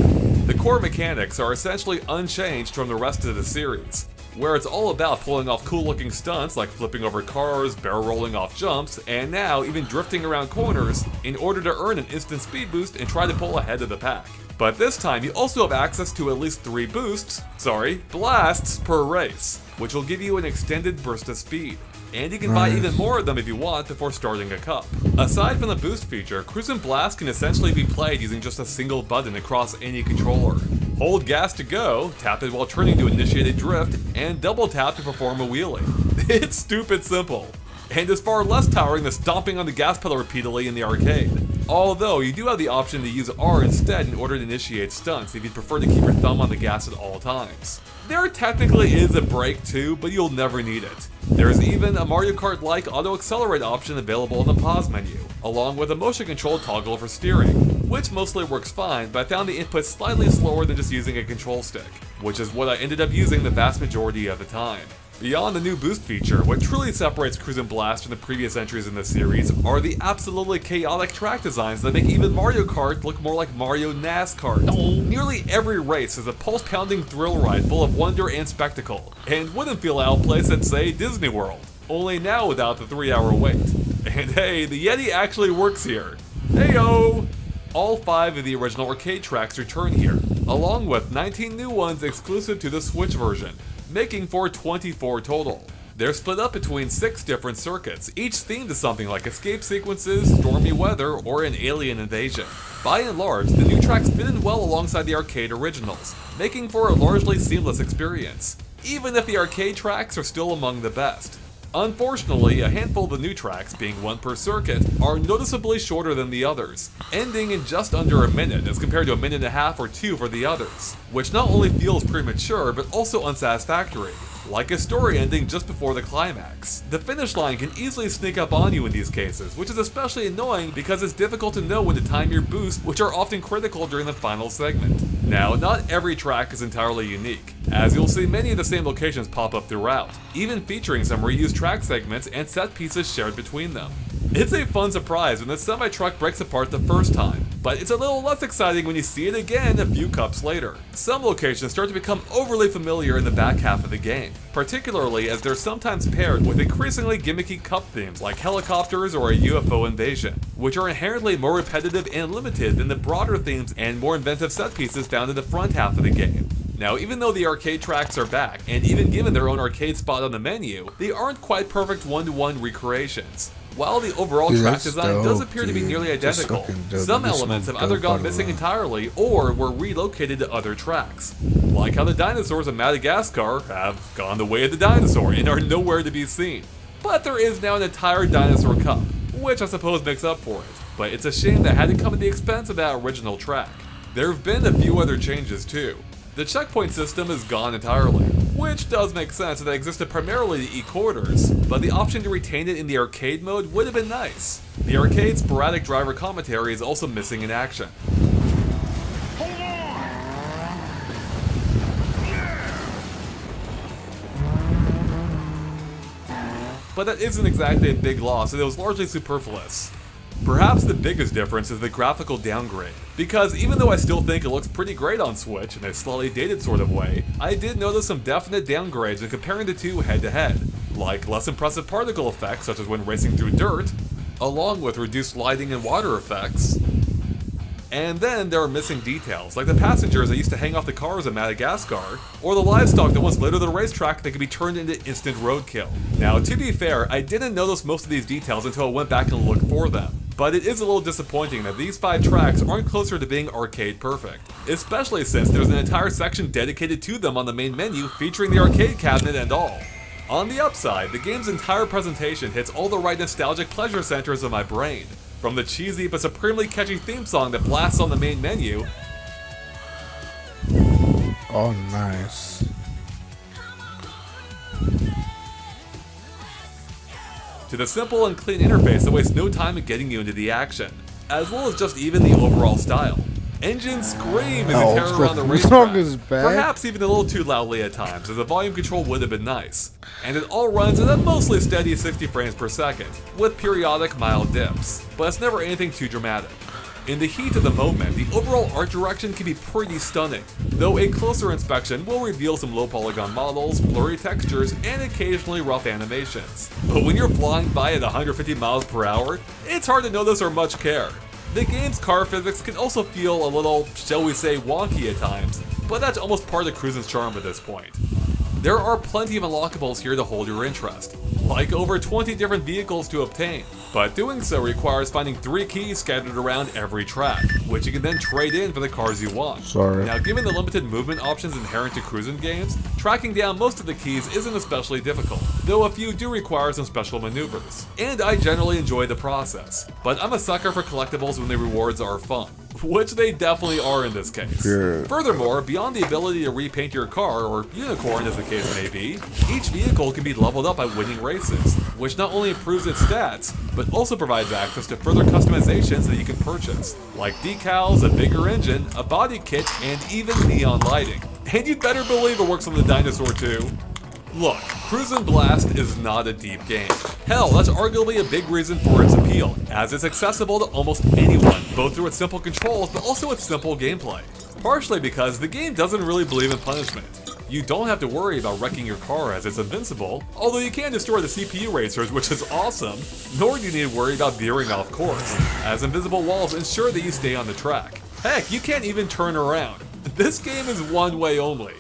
[SPEAKER 9] The core mechanics are essentially unchanged from the rest of the series, where it's all about pulling off cool-looking stunts like flipping over cars, barrel rolling off jumps, and now even drifting around corners in order to earn an instant speed boost and try to pull ahead of the pack. But this time you also have access to at least 3 blasts per race, which will give you an extended burst of speed. And you can buy even more of them if you want before starting a cup. Aside from the boost feature, Cruisin' Blast can essentially be played using just a single button across any controller. Hold gas to go, tap it while turning to initiate a drift, and double tap to perform a wheelie. It's stupid simple, and is far less towering than stomping on the gas pedal repeatedly in the arcade. Although you do have the option to use R instead in order to initiate stunts if you'd prefer to keep your thumb on the gas at all times. There technically is a brake too, but you'll never need it. There is even a Mario Kart-like auto-accelerate option available in the pause menu, along with a motion control toggle for steering, which mostly works fine, but I found the input slightly slower than just using a control stick, which is what I ended up using the vast majority of the time. Beyond the new boost feature, what truly separates Cruisin' Blast from the previous entries in this series are the absolutely chaotic track designs that make even Mario Kart look more like Mario NASCAR. Nearly every race is a pulse-pounding thrill ride full of wonder and spectacle, and wouldn't feel out of place at, say, Disney World, only now without the 3-hour wait. And hey, the Yeti actually works here. Heyo! All 5 of the original arcade tracks return here, along with 19 new ones exclusive to the Switch version, making for 24 total. They're split up between 6 different circuits, each themed to something like escape sequences, stormy weather, or an alien invasion. By and large, the new tracks fit in well alongside the arcade originals, making for a largely seamless experience, even if the arcade tracks are still among the best. Unfortunately, a handful of the new tracks, being 1 per circuit, are noticeably shorter than the others, ending in just under a minute as compared to a minute and a half or 2 for the others, which not only feels premature but also unsatisfactory, like a story ending just before the climax. The finish line can easily sneak up on you in these cases, which is especially annoying because it's difficult to know when to time your boosts, which are often critical during the final segment. Now, not every track is entirely unique, as you'll see many of the same locations pop up throughout, even featuring some reused track segments and set pieces shared between them. It's a fun surprise when the semi-truck breaks apart the first time, but it's a little less exciting when you see it again a few cups later. Some locations start to become overly familiar in the back half of the game, particularly as they're sometimes paired with increasingly gimmicky cup themes like helicopters or a UFO invasion, which are inherently more repetitive and limited than the broader themes and more inventive set pieces found in the front half of the game. Now, even though the arcade tracks are back, and even given their own arcade spot on the menu, they aren't quite perfect one-to-one recreations. While the overall
[SPEAKER 1] Dude,
[SPEAKER 9] track
[SPEAKER 1] that's
[SPEAKER 9] design does
[SPEAKER 1] dope,
[SPEAKER 9] appear to be
[SPEAKER 1] dude.
[SPEAKER 9] nearly
[SPEAKER 1] That's
[SPEAKER 9] identical,
[SPEAKER 1] fucking dope.
[SPEAKER 9] some
[SPEAKER 1] This
[SPEAKER 9] elements have
[SPEAKER 1] one's
[SPEAKER 9] either
[SPEAKER 1] dope,
[SPEAKER 9] gone
[SPEAKER 1] by the
[SPEAKER 9] missing
[SPEAKER 1] way.
[SPEAKER 9] entirely or were relocated to other tracks. Like how the dinosaurs of Madagascar have gone the way of the dinosaur and are nowhere to be seen. But there is now an entire dinosaur cup, which I suppose makes up for it. But it's a shame that had to come at the expense of that original track. There have been a few other changes too. The checkpoint system is gone entirely, which does make sense that it existed primarily to E-quarters, but the option to retain it in the arcade mode would have been nice. The arcade sporadic driver commentary is also missing in action. But that isn't exactly a big loss, and it was largely superfluous. Perhaps the biggest difference is the graphical downgrade, because even though I still think it looks pretty great on Switch in a slightly dated sort of way, I did notice some definite downgrades when comparing the two head to head, like less impressive particle effects such as when racing through dirt, along with reduced lighting and water effects. And then there are missing details, like the passengers that used to hang off the cars in Madagascar, or the livestock that once littered the racetrack that could be turned into instant roadkill. Now, to be fair, I didn't notice most of these details until I went back and looked for them. But it is a little disappointing that these 5 tracks aren't closer to being arcade perfect, especially since there's an entire section dedicated to them on the main menu featuring the arcade cabinet and all. On the upside, the game's entire presentation hits all the right nostalgic pleasure centers of my brain, from the cheesy but supremely catchy theme song that blasts on the main menu,
[SPEAKER 1] Oh, nice.
[SPEAKER 9] to the simple and clean interface that wastes no time in getting you into the action, as well as just even the overall style. Engine scream as
[SPEAKER 1] Oh,
[SPEAKER 9] you tear around the
[SPEAKER 1] the song
[SPEAKER 9] racetrack,
[SPEAKER 1] is bad.
[SPEAKER 9] perhaps even a little too loudly at times, as the volume control would have been nice. And it all runs at a mostly steady 60 frames per second, with periodic mild dips, but it's never anything too dramatic. In the heat of the moment, the overall art direction can be pretty stunning, though a closer inspection will reveal some low polygon models, blurry textures, and occasionally rough animations. But when you're flying by at 150 miles per hour, it's hard to notice or much care. The game's car physics can also feel a little, shall we say, wonky at times, but that's almost part of cruising's charm at this point. There are plenty of unlockables here to hold your interest, like over 20 different vehicles to obtain, but doing so requires finding 3 keys scattered around every track, which you can then trade in for the cars you want.
[SPEAKER 1] Sorry.
[SPEAKER 9] Now, given the limited movement options inherent to cruising games, tracking down most of the keys isn't especially difficult, though a few do require some special maneuvers. And I generally enjoy the process, but I'm a sucker for collectibles when the rewards are fun, which they definitely are in this case.
[SPEAKER 1] Yeah.
[SPEAKER 9] Furthermore, beyond the ability to repaint your car, or unicorn as the case may be, each vehicle can be leveled up by winning races, which not only improves its stats, but also provides access to further customizations that you can purchase, like decals, a bigger engine, a body kit, and even neon lighting. And you'd better believe it works on the dinosaur too. Look, Cruisin' Blast is not a deep game. Hell, that's arguably a big reason for its appeal, as it's accessible to almost anyone, both through its simple controls but also its simple gameplay. Partially because the game doesn't really believe in punishment. You don't have to worry about wrecking your car as it's invincible, although you can destroy the CPU racers, which is awesome, nor do you need to worry about veering off course, as invisible walls ensure that you stay on the track. Heck, you can't even turn around. This game is one way only.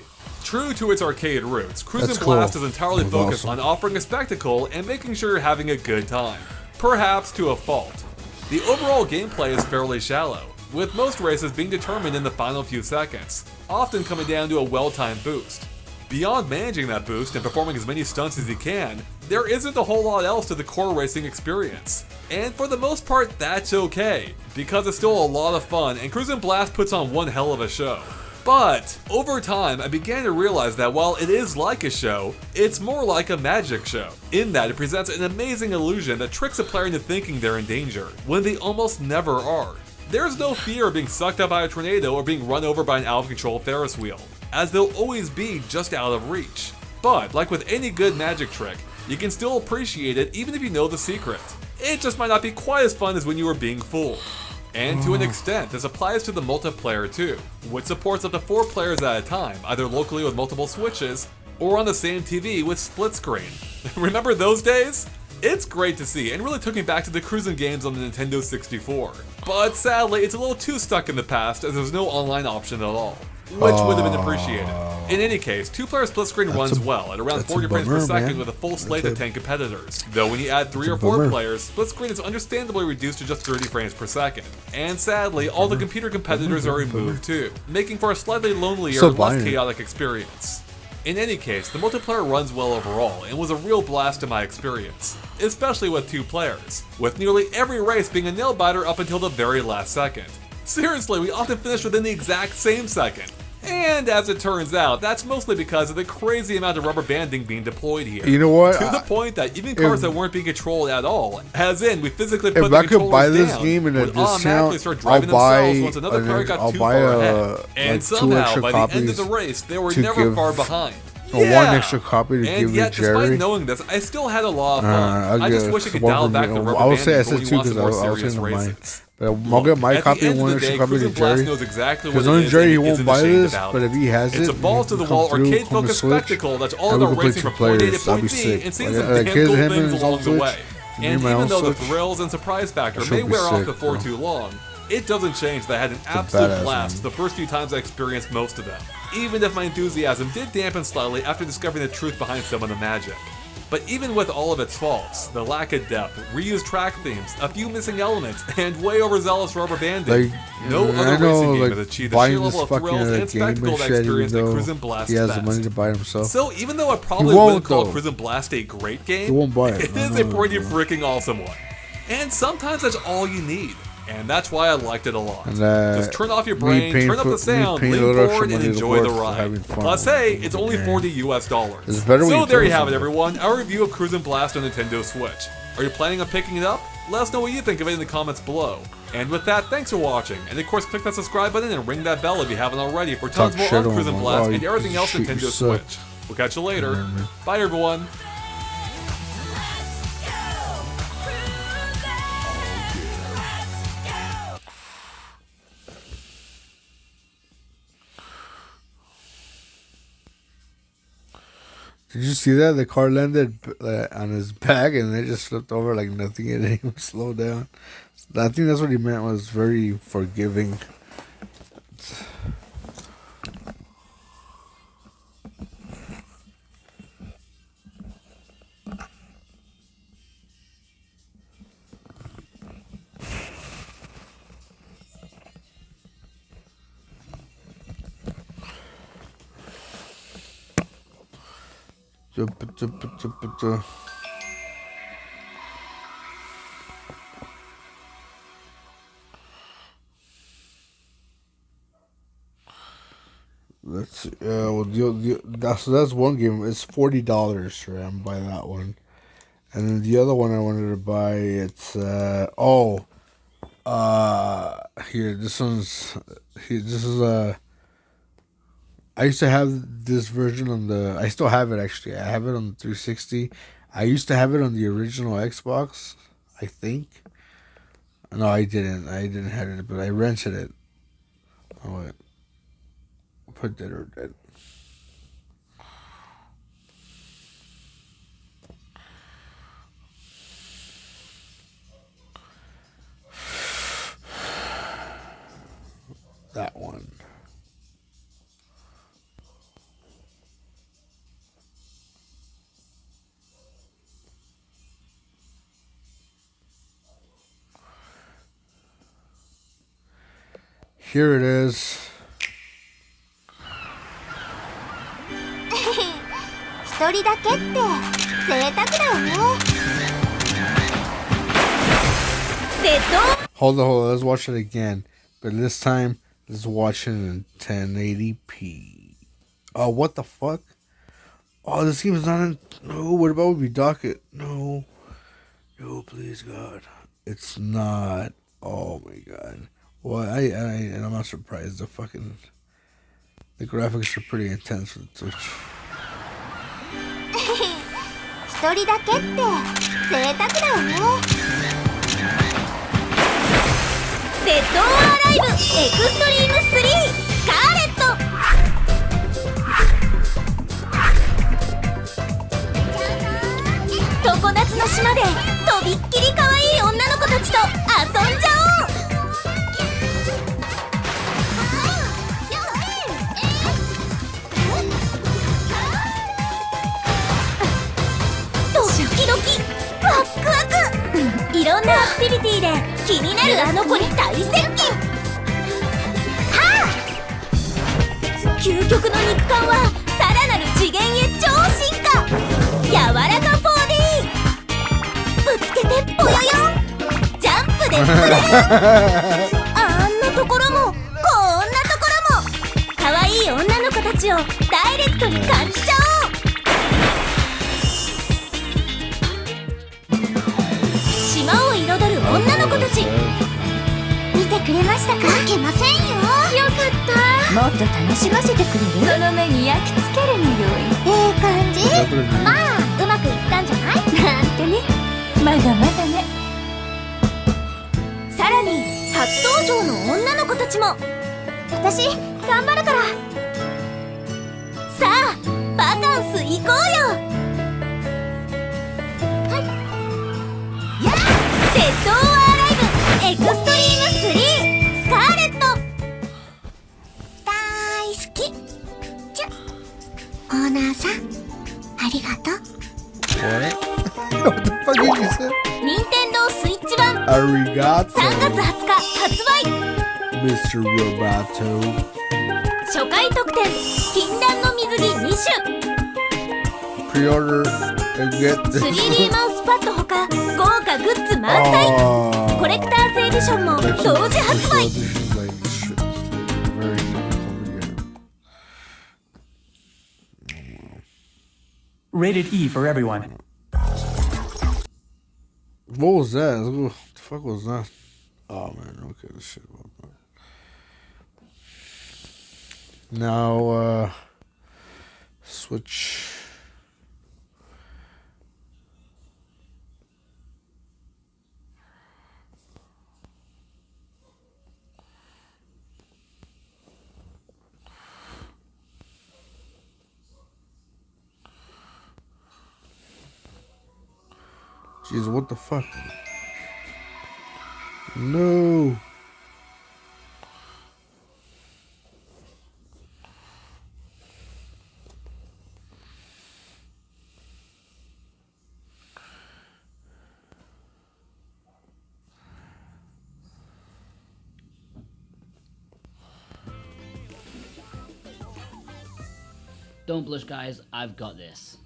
[SPEAKER 9] True to its arcade roots, Cruisin'
[SPEAKER 1] That's cool.
[SPEAKER 9] Blast is entirely
[SPEAKER 1] That's
[SPEAKER 9] focused
[SPEAKER 1] awesome.
[SPEAKER 9] on offering a spectacle and making sure you're having a good time. Perhaps to a fault. The overall gameplay is fairly shallow, with most races being determined in the final few seconds, often coming down to a well-timed boost. Beyond managing that boost and performing as many stunts as you can, there isn't a whole lot else to the core racing experience. And for the most part, that's okay, because it's still a lot of fun and Cruisin' Blast puts on one hell of a show. But over time, I began to realize that while it is like a show, it's more like a magic show, in that it presents an amazing illusion that tricks a player into thinking they're in danger, when they almost never are. There's no fear of being sucked up by a tornado or being run over by an out-of-control Ferris wheel, as they'll always be just out of reach. But, like with any good magic trick, you can still appreciate it even if you know the secret. It just might not be quite as fun as when you were being fooled. And to an extent, this applies to the multiplayer too, which supports up to 4 players at a time, either locally with multiple switches, or on the same TV with split screen. Remember those days? It's great to see, and really took me back to the cruising games on the Nintendo 64. But sadly, it's a little too stuck in the past as there's no online option at all. which would have been appreciated. In any case, 2-player split screen runs well at around 40 frames per second with a full slate of 10 competitors. Though when you add 3 or 4 players, split screen is understandably reduced to just 30 frames per second. And sadly, all the computer competitors are removed too, making for a slightly lonelier, less chaotic experience. In any case, the multiplayer runs well overall and was a real blast in my experience, especially with 2 players, with nearly every race being a nail-biter up until the very last second. Seriously, we often finish within the exact same second. And as it turns out, that's mostly because of the crazy amount of rubber banding being deployed here.
[SPEAKER 1] You know what?
[SPEAKER 9] To the point that even cars that weren't being controlled at all, as in we physically put
[SPEAKER 1] if
[SPEAKER 9] the
[SPEAKER 1] I could buy
[SPEAKER 9] controllers
[SPEAKER 1] this
[SPEAKER 9] down,
[SPEAKER 1] game in a
[SPEAKER 9] would automatically
[SPEAKER 1] discount,
[SPEAKER 9] start driving
[SPEAKER 1] I'll buy,
[SPEAKER 9] themselves once another car got too far ahead. And
[SPEAKER 1] like
[SPEAKER 9] somehow, by the end of the race, they were never far behind.
[SPEAKER 1] One extra copy to
[SPEAKER 9] and
[SPEAKER 1] give
[SPEAKER 9] yet,
[SPEAKER 1] to Jerry.
[SPEAKER 9] despite knowing this, I still had a lot of fun. I just wish I could dial back the rubber
[SPEAKER 1] I would say I
[SPEAKER 9] banding
[SPEAKER 1] said
[SPEAKER 9] when
[SPEAKER 1] 2
[SPEAKER 9] you want
[SPEAKER 1] because
[SPEAKER 9] some
[SPEAKER 1] I
[SPEAKER 9] more
[SPEAKER 1] was
[SPEAKER 9] serious
[SPEAKER 1] saying mine.
[SPEAKER 9] races.
[SPEAKER 1] But I'll get my copy and one extra copy to Jerry. Because only Jerry won't buy this, but if he has it,
[SPEAKER 9] it's a balls-to-the-wall arcade-focused spectacle that's all about racing from point A to point B and seeing some damn cool things along the way. And even though the thrills and surprise factor may wear off before too long, it doesn't change that I had an absolute blast the first few times I experienced most of them, even if my enthusiasm did dampen slightly after discovering the truth behind some of the magic. But even with all of its faults, the lack of depth, reused track themes, a few missing elements, and way overzealous rubber banding, no other racing game has achieved the sheer level of thrills and spectacle that experienced in Cruisin' Blast
[SPEAKER 1] he has
[SPEAKER 9] best.
[SPEAKER 1] the money to buy it himself.
[SPEAKER 9] So even though I probably wouldn't call Cruisin' Blast a great game,
[SPEAKER 1] he won't buy it.
[SPEAKER 9] It is a pretty freaking awesome one. And sometimes that's all you need. And that's why I liked it a lot. Just turn off your brain, turn up the sound, lean forward, and enjoy the ride. Plus, hey, it's only $40 US. So there you have it, everyone. Our review of Cruisin' Blast on Nintendo Switch. Are you planning on picking it up? Let us know what you think of it in the comments below. And with that, thanks for watching. And of course, click that subscribe button and ring that bell if you haven't already for tons more on Cruisin' Blast and everything else Nintendo Switch. We'll catch you later. Bye, everyone.
[SPEAKER 1] Did you see that? The car landed on his back and they just flipped over like nothing. It didn't even slow down. I think that's what he meant, was very forgiving. Let's see. Well, that's one game. It's $40, right? I'm buying that one. And then the other one I wanted to buy, it's here. This one's here. This is I used to have this version on the. I still have it actually. I have it on the 360. I used to have it on the original Xbox, I think. No, I didn't. I didn't have it, but I rented it. Oh wait. Put Dead or Dead. That one. Here it is.
[SPEAKER 10] 一人だけって贅沢だよね。
[SPEAKER 1] Hold on, let's watch it again. But this time, let's watch it in 1080p. Oh, what the fuck? Oh, this game is not in. No, what about we dock it? No. No, please, God. It's not. Oh my God. Well, and I'm not surprised. The graphics are pretty intense for the Switch.
[SPEAKER 10] 一人だけって贅沢だよね。デッド・オア・アライブエクストリーム3スカーレット。常夏の島でとびっきり可愛い女の子たちと遊んじゃおう。で気になるあの子に大接近。はあ、究極の肉感はさらなる次元へ超進化。柔らか 4D、 ぶつけてぽよよん、ジャンプでプルルン。あんなところもこんなところも可愛い女の子たちをダイレクトに感じちゃおう。島を彩る女の子たち、見てくれましたか？負けませんよ。よかった。もっと楽しませてくれる？その目に焼き付けるのよ。いい感じ。まあうまくいったんじゃない？なんてね。まだまだね。さらに初登場の女の子たちも、私頑張るから。さあバカンス行こうよ。はい。デッド・オア・アライブエクストリーム3スカーレット、大好き。じゃオーナーさんありがとう。
[SPEAKER 1] What the fuck did you say?
[SPEAKER 10] 任天堂スイッチ版
[SPEAKER 1] Arigato,
[SPEAKER 10] 3月20日発売。
[SPEAKER 1] Mr. Roboto.
[SPEAKER 10] 初回特典禁断の水着2種、
[SPEAKER 1] Pre-order and get this.
[SPEAKER 10] 3D マウスパッドほか豪華グッズ満載。
[SPEAKER 1] Oh,
[SPEAKER 10] コレクターズエディションも同時発売。
[SPEAKER 1] Very difficult again.
[SPEAKER 11] Rated E for everyone.
[SPEAKER 1] What was that? What the fuck was that? Oh man, okay, this shit. Now, switch. Jeez, what the fuck? No.
[SPEAKER 12] Don't blush, guys, I've got this.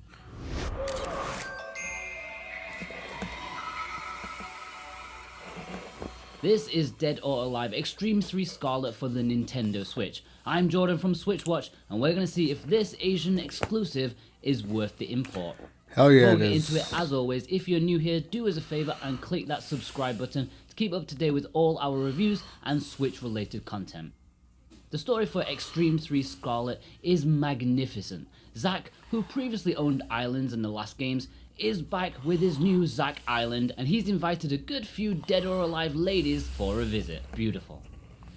[SPEAKER 12] This is Dead or Alive Xtreme 3 Scarlet for the Nintendo Switch. I'm Jordan from Switchwatch, and we're going to see if this Asian exclusive is worth the import.
[SPEAKER 1] Hell yeah,
[SPEAKER 12] Before we
[SPEAKER 1] it
[SPEAKER 12] get
[SPEAKER 1] is.
[SPEAKER 12] into it, as always, if you're new here, do us a favour and click that subscribe button to keep up to date with all our reviews and Switch related content. The story for Xtreme 3 Scarlet is magnificent. Zack, who previously owned Islands in the last games, is back with his new Zack Island, and he's invited a good few Dead or Alive ladies for a visit. Beautiful.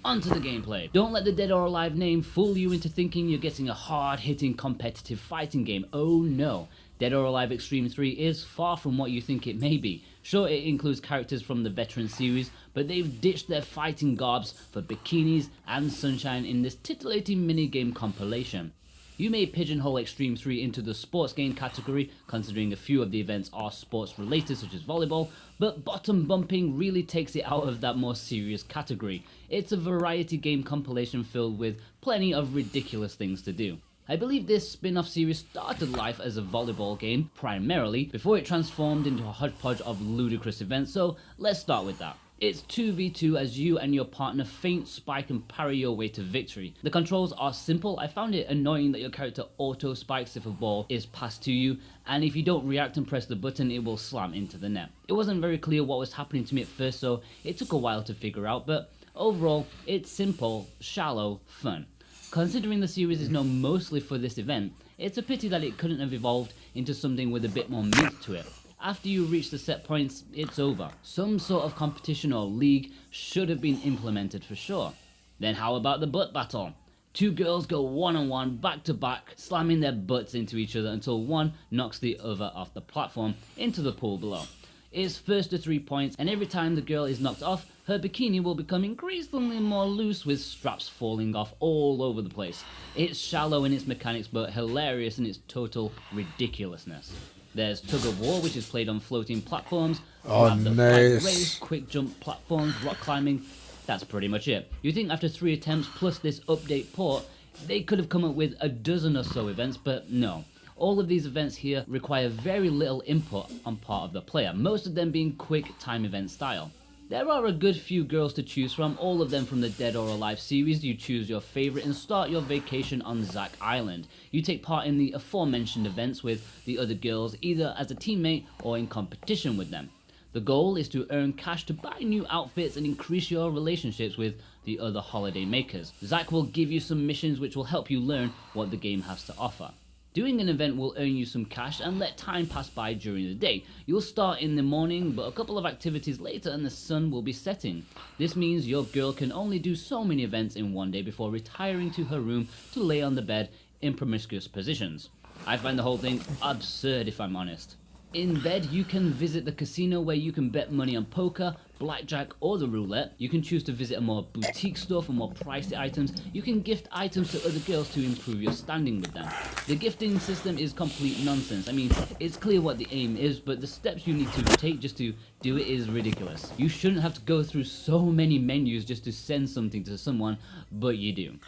[SPEAKER 12] On to the gameplay. Don't let the Dead or Alive name fool you into thinking you're getting a hard-hitting competitive fighting game. Oh no. Dead or Alive Xtreme 3 is far from what you think it may be. Sure, it includes characters from the veteran series, but they've ditched their fighting garbs for bikinis and sunshine in this titillating minigame compilation. You may pigeonhole Xtreme 3 into the sports game category, considering a few of the events are sports related such as volleyball, but bottom bumping really takes it out of that more serious category. It's a variety game compilation filled with plenty of ridiculous things to do. I believe this spin-off series started life as a volleyball game, primarily, before it transformed into a hodgepodge of ludicrous events, so let's start with that. It's 2v2 as you and your partner feint, spike and parry your way to victory. The controls are simple. I found it annoying that your character auto spikes if a ball is passed to you, and if you don't react and press the button it will slam into the net. It wasn't very clear what was happening to me at first, so it took a while to figure out, but overall it's simple, shallow, fun. Considering the series is known mostly for this event, it's a pity that it couldn't have evolved into something with a bit more meat to it. After you reach the set points, it's over. Some sort of competition or league should have been implemented for sure. Then how about the butt battle? Two girls go one-on-one, back-to-back, slamming their butts into each other until one knocks the other off the platform into the pool below. It's first to 3 points, and every time the girl is knocked off, her bikini will become increasingly more loose with straps falling off all over the place. It's shallow in its mechanics but hilarious in its total ridiculousness. There's Tug of War, which is played on floating platforms.
[SPEAKER 1] Oh,
[SPEAKER 12] Grab the Flight
[SPEAKER 1] nice.
[SPEAKER 12] Race, quick jump platforms, rock climbing. That's pretty much it. You think after 3 attempts plus this update port, they could have come up with a dozen or so events, but no. All of these events here require very little input on part of the player, most of them being quick time event style. There are a good few girls to choose from, all of them from the Dead or Alive series. You choose your favourite and start your vacation on Zack Island. You take part in the aforementioned events with the other girls, either as a teammate or in competition with them. The goal is to earn cash to buy new outfits and increase your relationships with the other holiday makers. Zack will give you some missions which will help you learn what the game has to offer. Doing an event will earn you some cash and let time pass by during the day. You'll start in the morning, but a couple of activities later and the sun will be setting. This means your girl can only do so many events in one day before retiring to her room to lay on the bed in promiscuous positions. I find the whole thing absurd, if I'm honest. In bed, you can visit the casino where you can bet money on poker, blackjack or the roulette. You can choose to visit a more boutique store for more pricey items. You can gift items to other girls to improve your standing with them. The gifting system is complete nonsense. I mean, it's clear what the aim is, but the steps you need to take just to do it is ridiculous. You shouldn't have to go through so many menus just to send something to someone, but you do.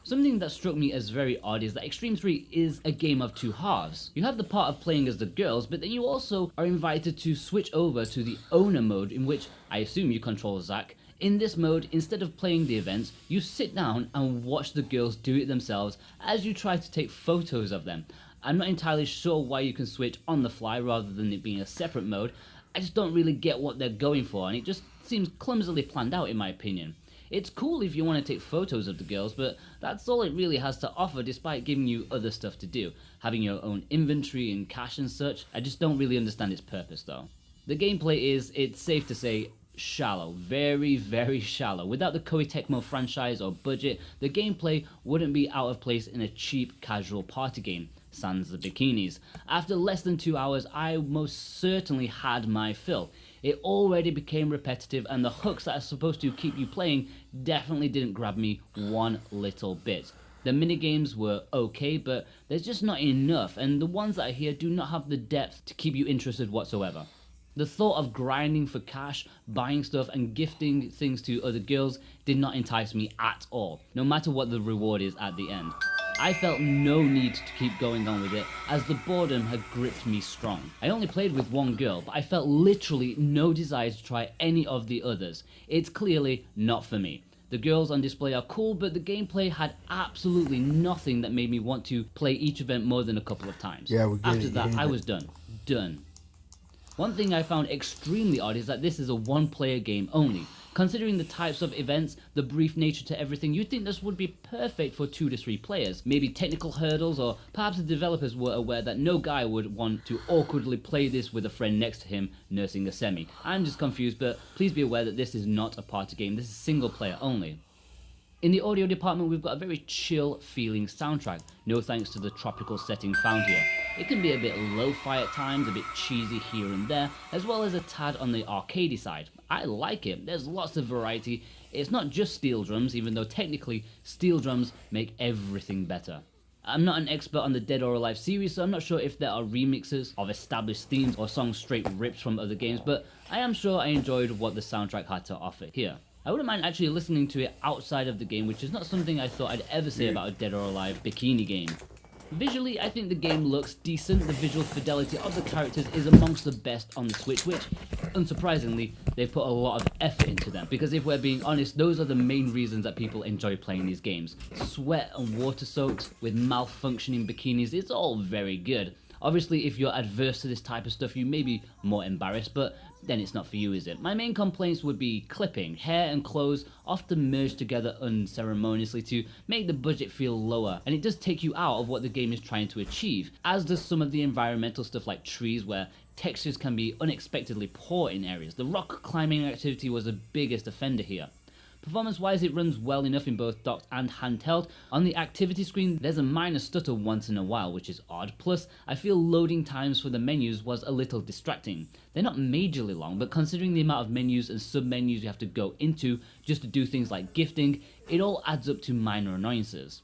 [SPEAKER 12] Something that struck me as very odd is that Xtreme 3 is a game of two halves. You have the part of playing as the girls, but then you also are invited to switch over to the owner mode, in which I assume you control Zack. In this mode, instead of playing the events, you sit down and watch the girls do it themselves as you try to take photos of them. I'm not entirely sure why you can switch on the fly rather than it being a separate mode. I just don't really get what they're going for, and it just seems clumsily planned out in my opinion. It's cool if you want to take photos of the girls, but that's all it really has to offer despite giving you other stuff to do. Having your own inventory and cash and such, I just don't really understand its purpose though. The gameplay is, it's safe to say, shallow. Very, very shallow. Without the Koei Tecmo franchise or budget, the gameplay wouldn't be out of place in a cheap casual party game. Sans the bikinis. After less than 2 hours, I most certainly had my fill. It already became repetitive and the hooks that are supposed to keep you playing definitely didn't grab me one little bit. The minigames were okay, but there's just not enough, and the ones that are here do not have the depth to keep you interested whatsoever. The thought of grinding for cash, buying stuff and gifting things to other girls did not entice me at all, no matter what the reward is at the end. I felt no need to keep going on with it, as the boredom had gripped me strong. I only played with one girl, but I felt literally no desire to try any of the others. It's clearly not for me. The girls on display are cool, but the gameplay had absolutely nothing that made me want to play each event more than a couple of times.
[SPEAKER 1] Yeah, we get
[SPEAKER 12] After
[SPEAKER 1] it,
[SPEAKER 12] that, I was done. One thing I found extremely odd is that this is a one-player game only. Considering the types of events, the brief nature to everything, you'd think this would be perfect for 2 to 3 players. Maybe technical hurdles, or perhaps the developers were aware that no guy would want to awkwardly play this with a friend next to him nursing a semi. I'm just confused, but please be aware that this is not a party game, this is single player only. In the audio department, we've got a very chill feeling soundtrack, no thanks to the tropical setting found here. It can be a bit lo-fi at times, a bit cheesy here and there, as well as a tad on the arcadey side. I like it, there's lots of variety. It's not just steel drums, even though technically steel drums make everything better. I'm not an expert on the Dead or Alive series, so I'm not sure if there are remixes of established themes or songs straight ripped from other games, but I am sure I enjoyed what the soundtrack had to offer here. I wouldn't mind actually listening to it outside of the game, which is not something I thought I'd ever say about a Dead or Alive bikini game. Visually, I think the game looks decent. The visual fidelity of the characters is amongst the best on the Switch, which, unsurprisingly, they've put a lot of effort into them. Because if we're being honest, those are the main reasons that people enjoy playing these games. Sweat and water soaks with malfunctioning bikinis, it's all very good. Obviously, if you're adverse to this type of stuff, you may be more embarrassed, but then it's not for you, is it? My main complaints would be clipping. Hair and clothes often merge together unceremoniously to make the budget feel lower, and it does take you out of what the game is trying to achieve, as does some of the environmental stuff like trees, where textures can be unexpectedly poor in areas. The rock climbing activity was the biggest offender here. Performance-wise, it runs well enough in both docked and handheld. On the activity screen, there's a minor stutter once in a while, which is odd. Plus, I feel loading times for the menus was a little distracting. They're not majorly long, but considering the amount of menus and sub-menus you have to go into just to do things like gifting, it all adds up to minor annoyances.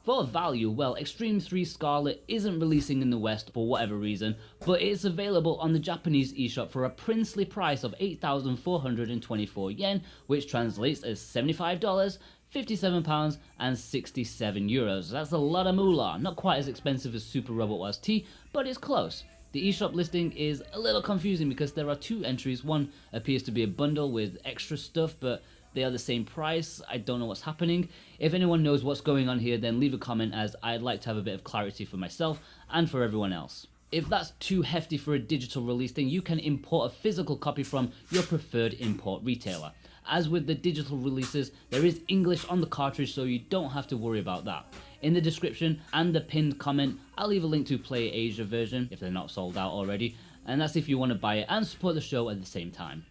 [SPEAKER 12] For value, well, Xtreme 3 Scarlet isn't releasing in the West for whatever reason, but it's available on the Japanese eShop for a princely price of 8,424 yen, which translates as $75, £57 and 67 euros. That's a lot of moolah. Not quite as expensive as Super Robot Wars T, but it's close. The eShop listing is a little confusing because there are two entries. One appears to be a bundle with extra stuff, but they are the same price. I don't know what's happening. If anyone knows what's going on here, then leave a comment, as I'd like to have a bit of clarity for myself and for everyone else. If that's too hefty for a digital release, then you can import a physical copy from your preferred import retailer. As with the digital releases, there is English on the cartridge, so you don't have to worry about that. In the description and the pinned comment, I'll leave a link to Play Asia version if they're not sold out already, and that's if you want to buy it and support the show at the same time.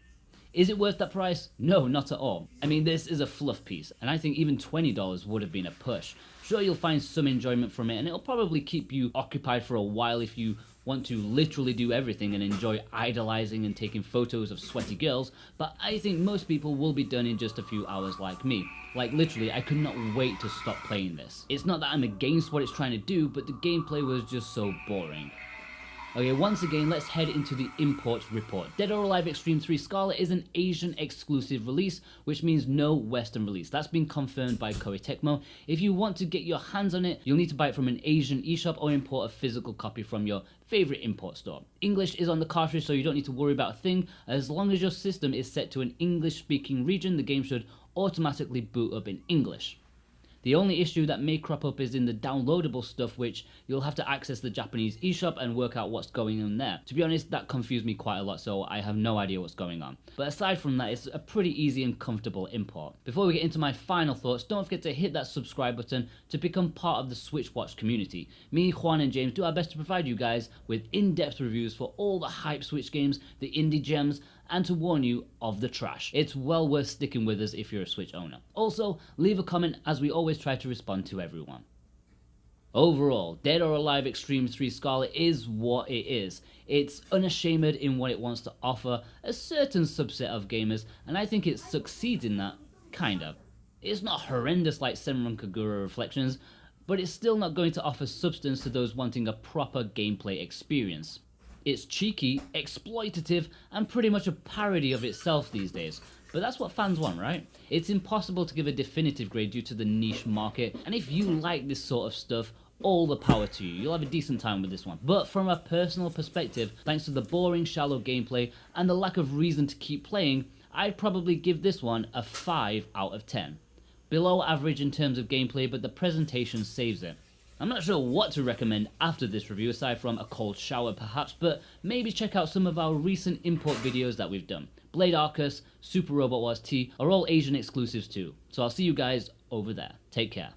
[SPEAKER 12] Is it worth that price? No, not at all. I mean, this is a fluff piece, and I think even $20 would have been a push. Sure, you'll find some enjoyment from it, and it'll probably keep you occupied for a while if you want to literally do everything and enjoy idolizing and taking photos of sweaty girls, but I think most people will be done in just a few hours like me. Like literally, I could not wait to stop playing this. It's not that I'm against what it's trying to do, but the gameplay was just so boring. Okay, once again, let's head into the import report. Dead or Alive Xtreme 3 Scarlet is an Asian exclusive release, which means no Western release. That's been confirmed by Koei Tecmo. If you want to get your hands on it, you'll need to buy it from an Asian eShop or import a physical copy from your favorite import store. English is on the cartridge, so you don't need to worry about a thing. As long as your system is set to an English-speaking region, the game should automatically boot up in English. The only issue that may crop up is in the downloadable stuff, which you'll have to access the Japanese eShop and work out what's going on there. To be honest, that confused me quite a lot, so I have no idea what's going on. But aside from that, it's a pretty easy and comfortable import. Before we get into my final thoughts, don't forget to hit that subscribe button to become part of the Switch Watch community. Me, Juan and James do our best to provide you guys with in-depth reviews for all the hype Switch games, the indie gems, and to warn you of the trash. It's well worth sticking with us if you're a Switch owner. Also, leave a comment, as we always try to respond to everyone. Overall, Dead or Alive Xtreme 3 Scarlet is what it is. It's unashamed in what it wants to offer a certain subset of gamers, and I think it succeeds in that, kind of. It's not horrendous like Senran Kagura Reflections, but it's still not going to offer substance to those wanting a proper gameplay experience. It's cheeky, exploitative, and pretty much a parody of itself these days. But that's what fans want, right? It's impossible to give a definitive grade due to the niche market, and if you like this sort of stuff, all the power to you. You'll have a decent time with this one. But from a personal perspective, thanks to the boring, shallow gameplay and the lack of reason to keep playing, I'd probably give this one a 5 out of 10. Below average in terms of gameplay, but the presentation saves it. I'm not sure what to recommend after this review, aside from a cold shower perhaps, but maybe check out some of our recent import videos that we've done. Blade Arcus, Super Robot Wars T are all Asian exclusives too, so I'll see you guys over there. Take care.